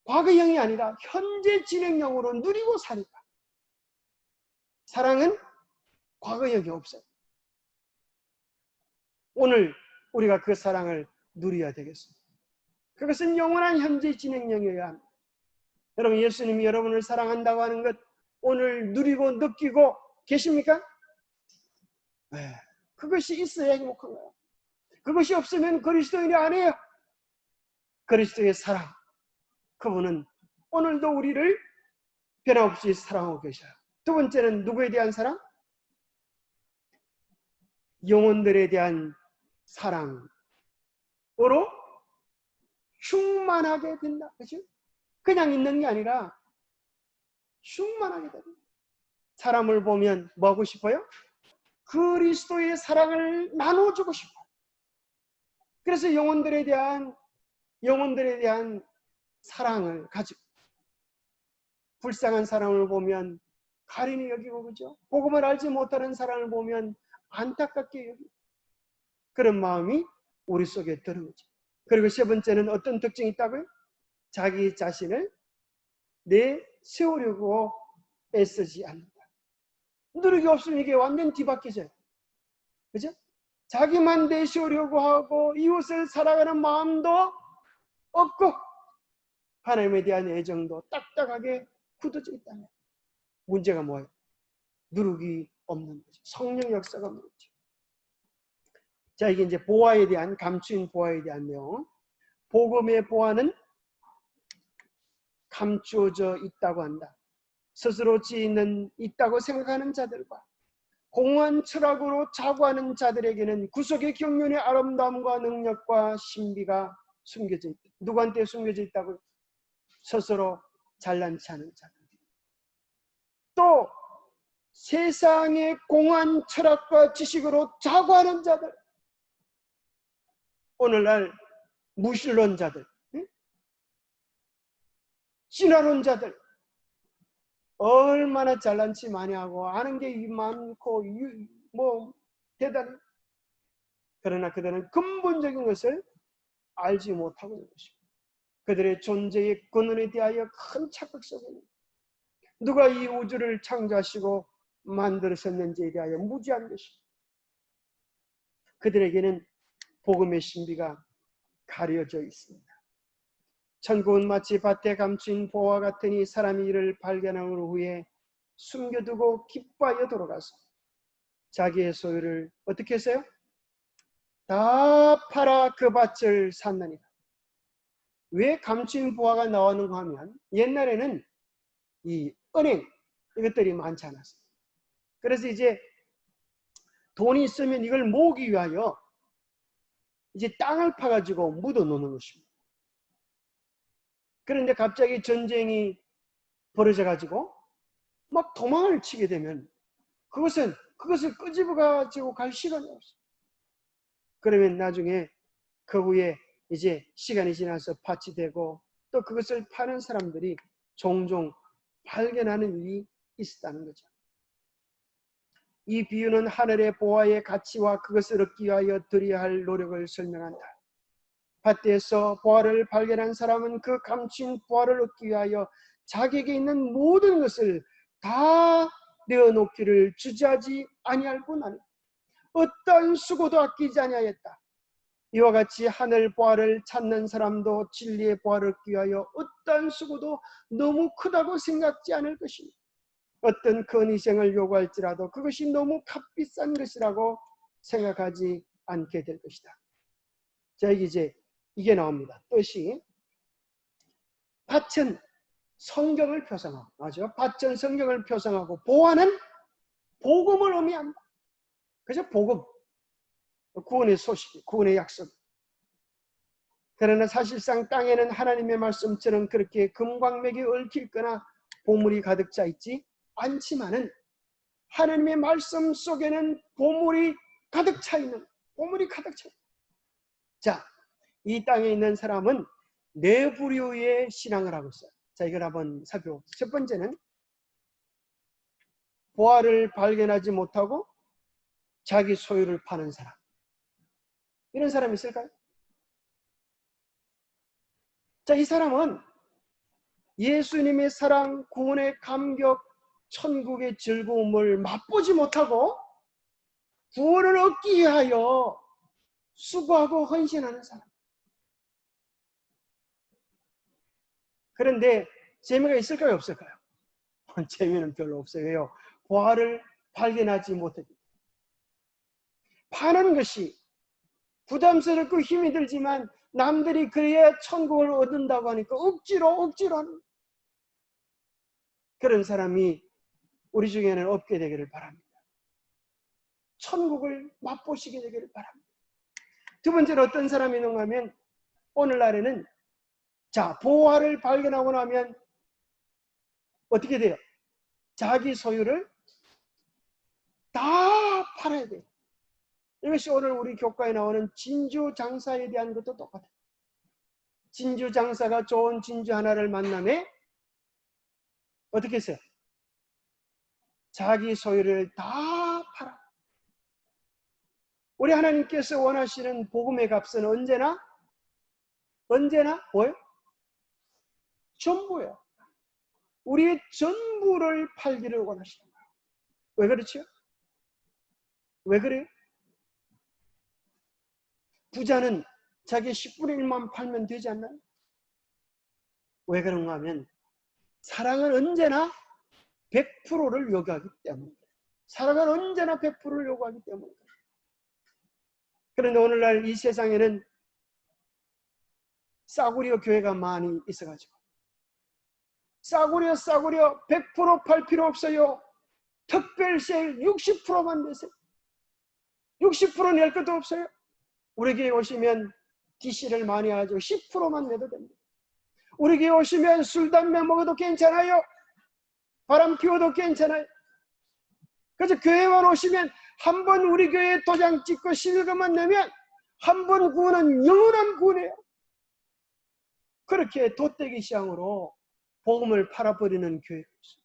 과거형이 아니라 현재 진행형으로 누리고 사니까. 사랑은 과거형이 없어요. 오늘 우리가 그 사랑을 누려야 되겠습니다. 그것은 영원한 현재 진행형이어야 합니다. 여러분, 예수님이 여러분을 사랑한다고 하는 것 오늘 누리고 느끼고 계십니까? 네. 그것이 있어야 행복한 거예요. 그것이 없으면 그리스도인이 아니에요. 그리스도의 사랑, 그분은 오늘도 우리를 변함없이 사랑하고 계셔요. 두 번째는 누구에 대한 사랑? 영혼들에 대한 사랑으로 충만하게 된다. 그렇죠? 그냥 있는 게 아니라 충만하게 된다. 사람을 보면 뭐 하고 싶어요? 그리스도의 사랑을 나눠주고 싶어요. 그래서 영혼들에 대한 사랑을 가지고 불쌍한 사람을 보면 가린히 여기고 그죠? 복음을 알지 못하는 사람을 보면 안타깝게 여기고 그런 마음이 우리 속에 드는 거죠. 그리고 세 번째는 어떤 특징이 있다고요? 자기 자신을 내세우려고 애쓰지 않는다. 누룩이 없으면 이게 완전 뒤바뀌져요. 그죠? 자기만 내세우려고 하고 이웃을 살아가는 마음도 없고 하나님에 대한 애정도 딱딱하게 굳어져 있다면 문제가 뭐예요? 누룩이 없는 거죠. 성령 역사가 없는 거죠. 자, 이게 이제 보화에 대한, 감추인 보화에 대한 내용. 복음의 보화는 감추어져 있다고 한다. 스스로 지인은 있다고 생각하는 자들과 공허한 철학으로 자고하는 자들에게는 구속의 경륜의 아름다움과 능력과 신비가 숨겨져 있다. 누구한테 숨겨져 있다고요? 스스로 잘난치 않은 자들. 또 세상의 공허한 철학과 지식으로 자고하는 자들. 오늘날 무신론자들, 진화론자들, 얼마나 잘난치 많이 하고 아는 게 많고 뭐 대단해. 그러나 그들은 근본적인 것을 알지 못하고 있는 것입니다. 그들의 존재의 근원에 대하여 큰 착각 속에 있는 누가 이 우주를 창조하시고 만들으셨는지에 대하여 무지한 것입니다. 그들에게는 복음의 신비가 가려져 있습니다. 천국은 마치 밭에 감춘 보화 같으니 사람이 이를 발견한 후에 숨겨두고 기뻐하여 돌아가서 자기의 소유를 어떻게 했어요? 다 팔아 그 밭을 샀느니라. 왜 감춘 보화가 나오는가 하면 옛날에는 이 은행 이것들이 많지 않았어요. 그래서 이제 돈이 있으면 이걸 모으기 위하여 이제 땅을 파가지고 묻어 놓는 것입니다. 그런데 갑자기 전쟁이 벌어져가지고 막 도망을 치게 되면 그것을 끄집어 가지고 갈 시간이 없어요. 그러면 나중에 그 후에 이제 시간이 지나서 밭이 되고 또 그것을 파는 사람들이 종종 발견하는 일이 있었다는 거죠. 이 비유는 하늘의 보화의 가치와 그것을 얻기 위하여 들여야 할 노력을 설명한다. 밭에서 보화를 발견한 사람은 그 감춘 보화를 얻기 위하여 자기에게 있는 모든 것을 다 내어놓기를 주저하지 아니할 뿐 아니라 어떤 수고도 아끼지 아니하였다. 이와 같이 하늘 보화를 찾는 사람도 진리의 보화를 얻기 위하여 어떤 수고도 너무 크다고 생각지 않을 것이니 어떤 큰 희생을 요구할지라도 그것이 너무 값비싼 것이라고 생각하지 않게 될 것이다. 자, 이제 이게 나옵니다. 뜻이 밭은 성경을 표상하고, 맞죠? 밭은 성경을 표상하고 보화는 복음을 의미한다. 그죠? 복음, 구원의 소식, 구원의 약속. 그러나 사실상 땅에는 하나님의 말씀처럼 그렇게 금광맥이 얽힐거나 보물이 가득 차 있지 않지만은 하나님의 말씀 속에는 보물이 가득 차 있는, 보물이 가득 차 있는. 자, 이 땅에 있는 사람은 네 부류의 신앙을 하고 있어요. 자, 이걸 한번 살펴봅시다. 첫 번째는 보화를 발견하지 못하고 자기 소유를 파는 사람. 이런 사람이 있을까요? 자, 이 사람은 예수님의 사랑, 구원의 감격, 천국의 즐거움을 맛보지 못하고 구원을 얻기 위하여 수고하고 헌신하는 사람. 그런데 재미가 있을까요? 없을까요? 재미는 별로 없어요. 보화를 발견하지 못했기 때문에. 파는 것이 부담스럽고 힘이 들지만 남들이 그래야 천국을 얻는다고 하니까 억지로 하는 그런 사람이 우리 중에는 없게 되기를 바랍니다. 천국을 맛보시게 되기를 바랍니다. 두 번째로 어떤 사람이 있는가 하면 오늘날에는 자, 보화를 발견하고 나면 어떻게 돼요? 자기 소유를 다 팔아야 돼요. 이것이 오늘 우리 교과에 나오는 진주 장사에 대한 것도 똑같아요. 진주 장사가 좋은 진주 하나를 만나면 어떻게 했어요? 자기 소유를 다 팔아. 우리 하나님께서 원하시는 복음의 값은 언제나 뭐예요? 전부예요. 우리의 전부를 팔기를 원하시는 거예요. 왜 그렇죠? 왜 그래요? 부자는 자기 10분의 1만 팔면 되지 않나요? 왜 그런가 하면 사랑은 언제나 100%를 요구하기 때문에 사랑은 언제나 100%를 요구하기 때문에 그런데 오늘날 이 세상에는 싸구려 교회가 많이 있어가지고 싸구려 100% 팔 필요 없어요. 특별 세일 60%만 내세요. 60% 낼 것도 없어요. 우리 교회 오시면 DC를 많이 하죠. 10%만 내도 됩니다. 우리 교회 오시면 술, 담배 먹어도 괜찮아요. 바람 피워도 괜찮아요. 그래서 교회만 오시면 한 번 우리 교회에 도장 찍고 실금만 내면 한 번 구원은 영원한 구원이에요. 그렇게 돗대기 시장으로 복음을 팔아버리는 교회가 있어요.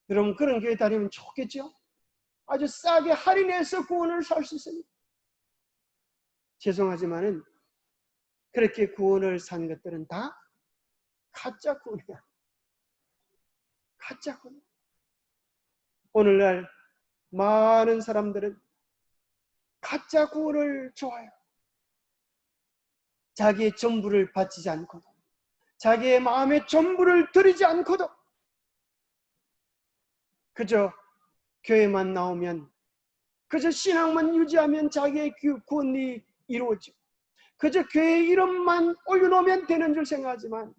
여러분 그런 교회 다니면 좋겠죠? 아주 싸게 할인해서 구원을 살 수 있습니다. 죄송하지만은 그렇게 구원을 산 것들은 다 가짜 구원이야. 가짜 구원. 오늘날 많은 사람들은 가짜 구원을 좋아해요. 자기의 전부를 바치지 않고도, 자기의 마음의 전부를 드리지 않고도 그저 교회만 나오면, 그저 신앙만 유지하면 자기의 구원이 이루어지고, 그저 교회 이름만 올려놓으면 되는 줄 생각하지만,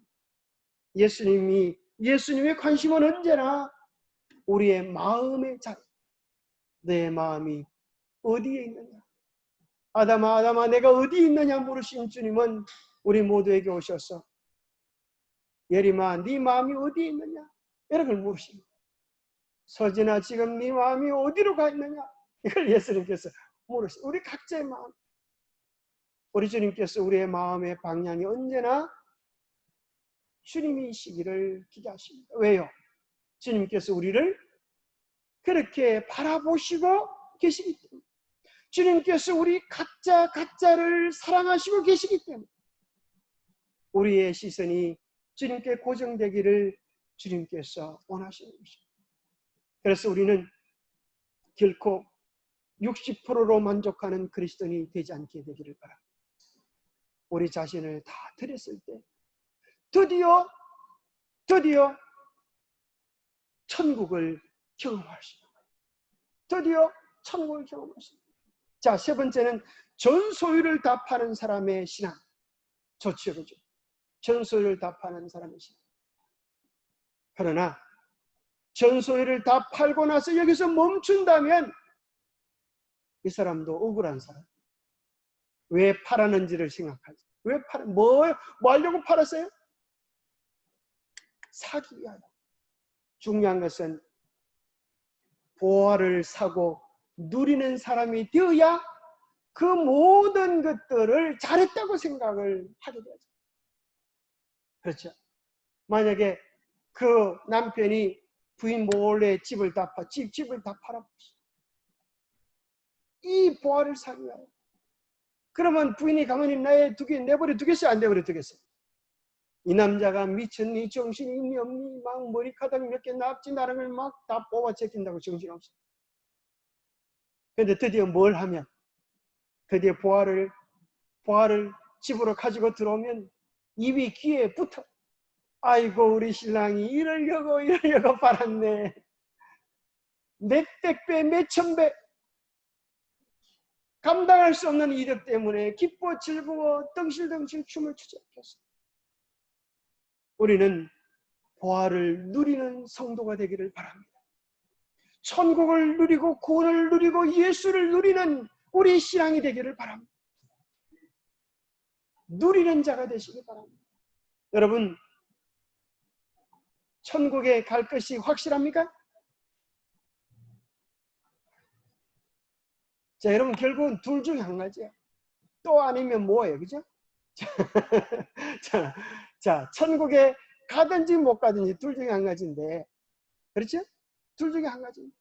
예수님의 관심은 언제나 우리의 마음의 자리, 내 마음이 어디에 있느냐. 아담아, 아담아, 내가 어디 있느냐 물으신 주님은 우리 모두에게 오셔서 예림아, 네 마음이 어디에 있느냐 이렇게 물으십니다. 서진아, 지금 네 마음이 어디로 가 있느냐, 이걸 예수님께서 물으십니다. 우리 각자의 마음, 우리 주님께서 우리의 마음의 방향이 언제나 주님이시기를 기대하십니다. 왜요? 주님께서 우리를 그렇게 바라보시고 계시기 때문에, 주님께서 우리 각자를 사랑하시고 계시기 때문에 우리의 시선이 주님께 고정되기를 주님께서 원하시는 것입니다. 그래서 우리는 결코 60%로 만족하는 그리스도인이 되지 않게 되기를 바랍니다. 우리 자신을 다 드렸을 때 드디어 천국을 경험하시는 거예요. 드디어 천국을 경험하시는 거예요. 자, 세 번째는 전 소유를 다 파는 사람의 신앙. 좋죠, 그죠? 전 소유를 다 파는 사람의 신앙. 그러나 전 소유를 다 팔고 나서 여기서 멈춘다면 이 사람도 억울한 사람. 왜 팔았는지를 생각하지. 왜 뭐 하려고 팔았어요? 사기 위하여. 중요한 것은 보화를 사고 누리는 사람이 되어야 그 모든 것들을 잘했다고 생각을 하게 되죠. 그렇죠? 만약에 그 남편이 부인 몰래 집을 다 팔아버렸어. 이 보화를 사기 위하여. 그러면 부인이 가만히 내버려 두겠어요? 안 내버려 두겠어요? 이 남자가 미쳤니? 정신이 있니 없니? 막 머리카락 몇 개 납치나는 걸 막 다 뽑아 제낀다고 정신없어. 그런데 드디어 뭘 하면, 드디어 보화를 집으로 가지고 들어오면 입이 귀에 붙어. 아이고, 우리 신랑이 이러려고 팔았네. 몇백 배, 몇천 배. 감당할 수 없는 이득 때문에 기뻐 즐거워 덩실덩실 춤을 추지 않겠어. 우리는 보화를 누리는 성도가 되기를 바랍니다. 천국을 누리고 구원을 누리고 예수를 누리는 우리 신앙이 되기를 바랍니다. 누리는 자가 되시기 바랍니다. 여러분, 천국에 갈 것이 확실합니까? 자, 여러분, 결국은 둘 중에 한 가지예요. 또 아니면 뭐예요? 그죠? 자, 천국에 가든지 못 가든지 둘 중에 한 가지인데, 그렇죠? 둘 중에 한 가지입니다.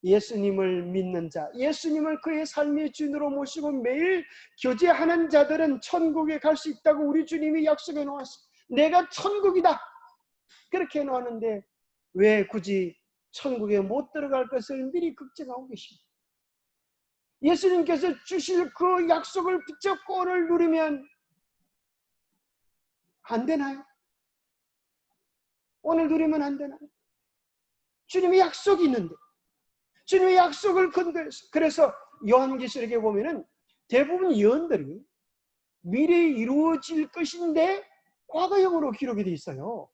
예수님을 믿는 자, 예수님을 그의 삶의 주인으로 모시고 매일 교제하는 자들은 천국에 갈 수 있다고 우리 주님이 약속해 놓았어요. 내가 천국이다, 그렇게 해놓았는데 왜 굳이 천국에 못 들어갈 것을 미리 걱정하고 계십니까? 예수님께서 주실 그 약속을 붙잡고 오늘 누리면 안 되나요? 오늘 누리면 안 되나요? 주님의 약속이 있는데, 주님의 약속을 건드려서. 그래서 요한계시록에 보면은 대부분 예언들이 미래에 이루어질 것인데 과거형으로 기록이 되어 있어요.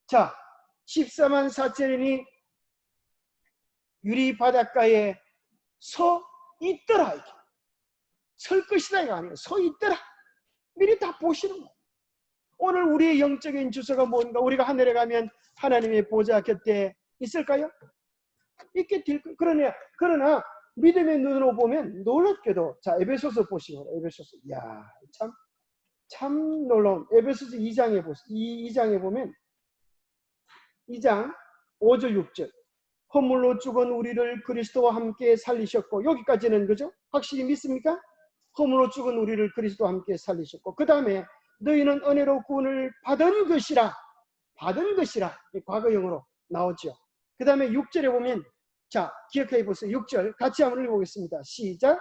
자, 14만 4천인이 유리 바닷가에 서 있더라. 이게. 설 것이다 이거 아니에요. 서 있더라. 미리 다 보시는 거예요. 오늘 우리의 영적인 주소가 뭔가? 우리가 하늘에 가면 하나님의 보좌 곁에 있을까요? 있게 될 거예요. 그러나 믿음의 눈으로 보면 놀랍게도, 자, 에베소서 보시고, 에베소서, 이야, 참 놀라운, 에베소서 2장에 보세요. 2장에 보면 2장 5절 6절, 허물로 죽은 우리를 그리스도와 함께 살리셨고, 여기까지는 그죠? 확실히 믿습니까? 허물로 죽은 우리를 그리스도와 함께 살리셨고, 그 다음에 너희는 은혜로 구원을 받은 것이라, 과거형으로 나오죠. 그 다음에 6절에 보면, 자, 기억해 보세요. 6절 같이 한번 읽어보겠습니다. 시작.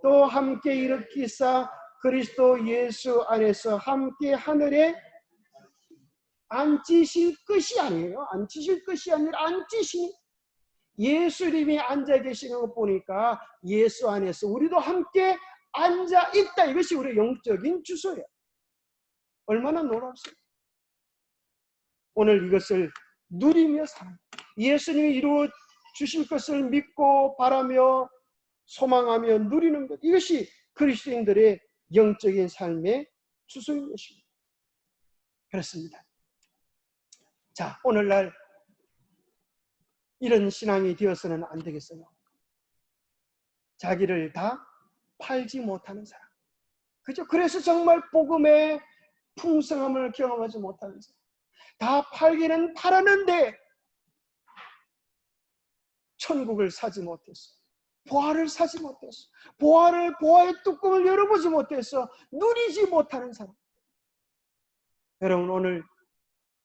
또 함께 일으키사 그리스도 예수 안에서 함께 하늘에 앉으실 것이 아니에요. 앉으실 것이 아니라 앉으시니, 예수님이 앉아 계시는 거 보니까 예수 안에서 우리도 함께 앉아 있다. 이것이 우리의 영적인 주소예요. 얼마나 놀랍습니까? 오늘 이것을 누리며 살아요. 예수님이 이루어 주실 것을 믿고 바라며 소망하며 누리는 것, 이것이 그리스도인들의 영적인 삶의 주소인 것입니다. 그렇습니다. 자, 오늘날 이런 신앙이 되어서는 안 되겠어요. 자기를 다 팔지 못하는 사람. 그죠? 그래서 정말 복음의 풍성함을 경험하지 못하는 사람. 다 팔기는 팔았는데 천국을 사지 못했어. 보화를 사지 못했어. 보화의 뚜껑을 열어보지 못했어. 누리지 못하는 사람. 여러분, 오늘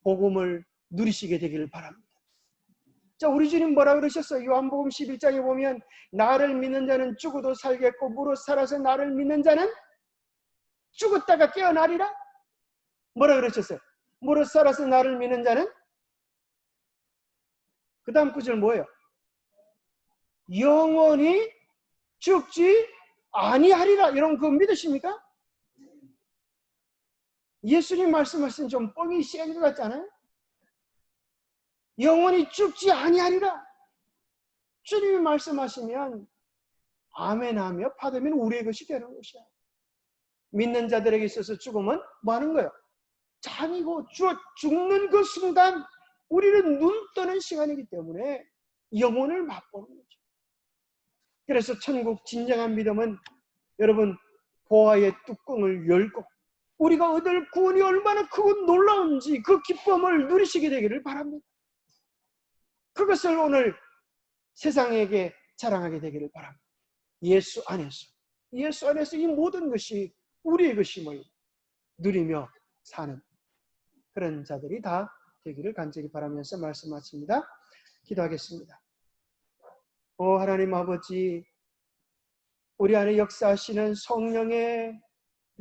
복음을 누리시게 되기를 바랍니다. 자, 우리 주님 뭐라 그러셨어요? 요한복음 11장에 보면 나를 믿는 자는 죽어도 살겠고 무릇 살아서 나를 믿는 자는 죽었다가 깨어나리라. 뭐라 그러셨어요? 무릇 살아서 나를 믿는 자는, 그 다음 구절 뭐예요? 영원히 죽지 아니하리라. 여러분 그거 믿으십니까? 예수님 말씀하신 좀 뻥이 센 것 같지 않아요? 영원히 죽지 아니하리라. 주님이 말씀하시면 아멘하며 받으면 우리의 것이 되는 것이야. 믿는 자들에게 있어서 죽음은 뭐 하는 거예요? 잠이고 죽는 그 순간 우리는 눈 뜨는 시간이기 때문에 영혼을 맛보는 거죠. 그래서 천국 진정한 믿음은 여러분 보화의 뚜껑을 열고 우리가 얻을 구원이 얼마나 크고 놀라운지 그 기쁨을 누리시게 되기를 바랍니다. 그것을 오늘 세상에게 자랑하게 되기를 바랍니다. 예수 안에서 이 모든 것이 우리의 것임을 누리며 사는 그런 자들이 다 되기를 간절히 바라면서 말씀 마칩니다. 기도하겠습니다. 오 하나님 아버지, 우리 안에 역사하시는 성령의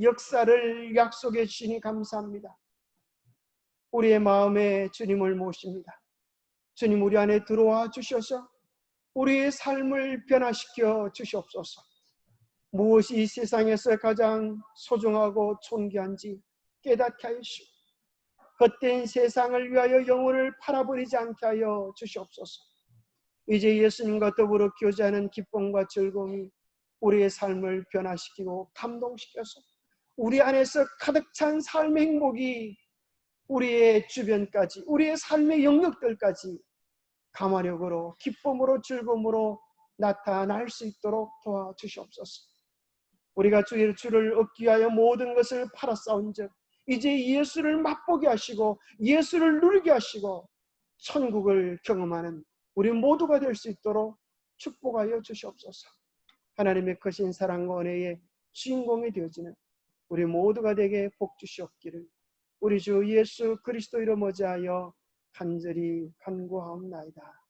역사를 약속해 주시니 감사합니다. 우리의 마음에 주님을 모십니다. 주님, 우리 안에 들어와 주셔서 우리의 삶을 변화시켜 주시옵소서. 무엇이 이 세상에서 가장 소중하고 존귀한지 깨닫게 하시고 헛된 세상을 위하여 영혼을 팔아버리지 않게 하여 주시옵소서. 이제 예수님과 더불어 교제하는 기쁨과 즐거움이 우리의 삶을 변화시키고 감동시켜서 우리 안에서 가득 찬 삶의 행복이 우리의 주변까지, 우리의 삶의 영역들까지 감화력으로, 기쁨으로, 즐거움으로 나타날 수 있도록 도와주시옵소서. 우리가 주를 얻기 위하여 모든 것을 팔아싸운즉 이제 예수를 맛보게 하시고 예수를 누리게 하시고 천국을 경험하는 우리 모두가 될 수 있도록 축복하여 주시옵소서. 하나님의 크신 사랑과 은혜의 주인공이 되어지는 우리 모두가 되게 복 주시옵기를 우리 주 예수 그리스도 이름 어지하여 간절히 간구하옵나이다.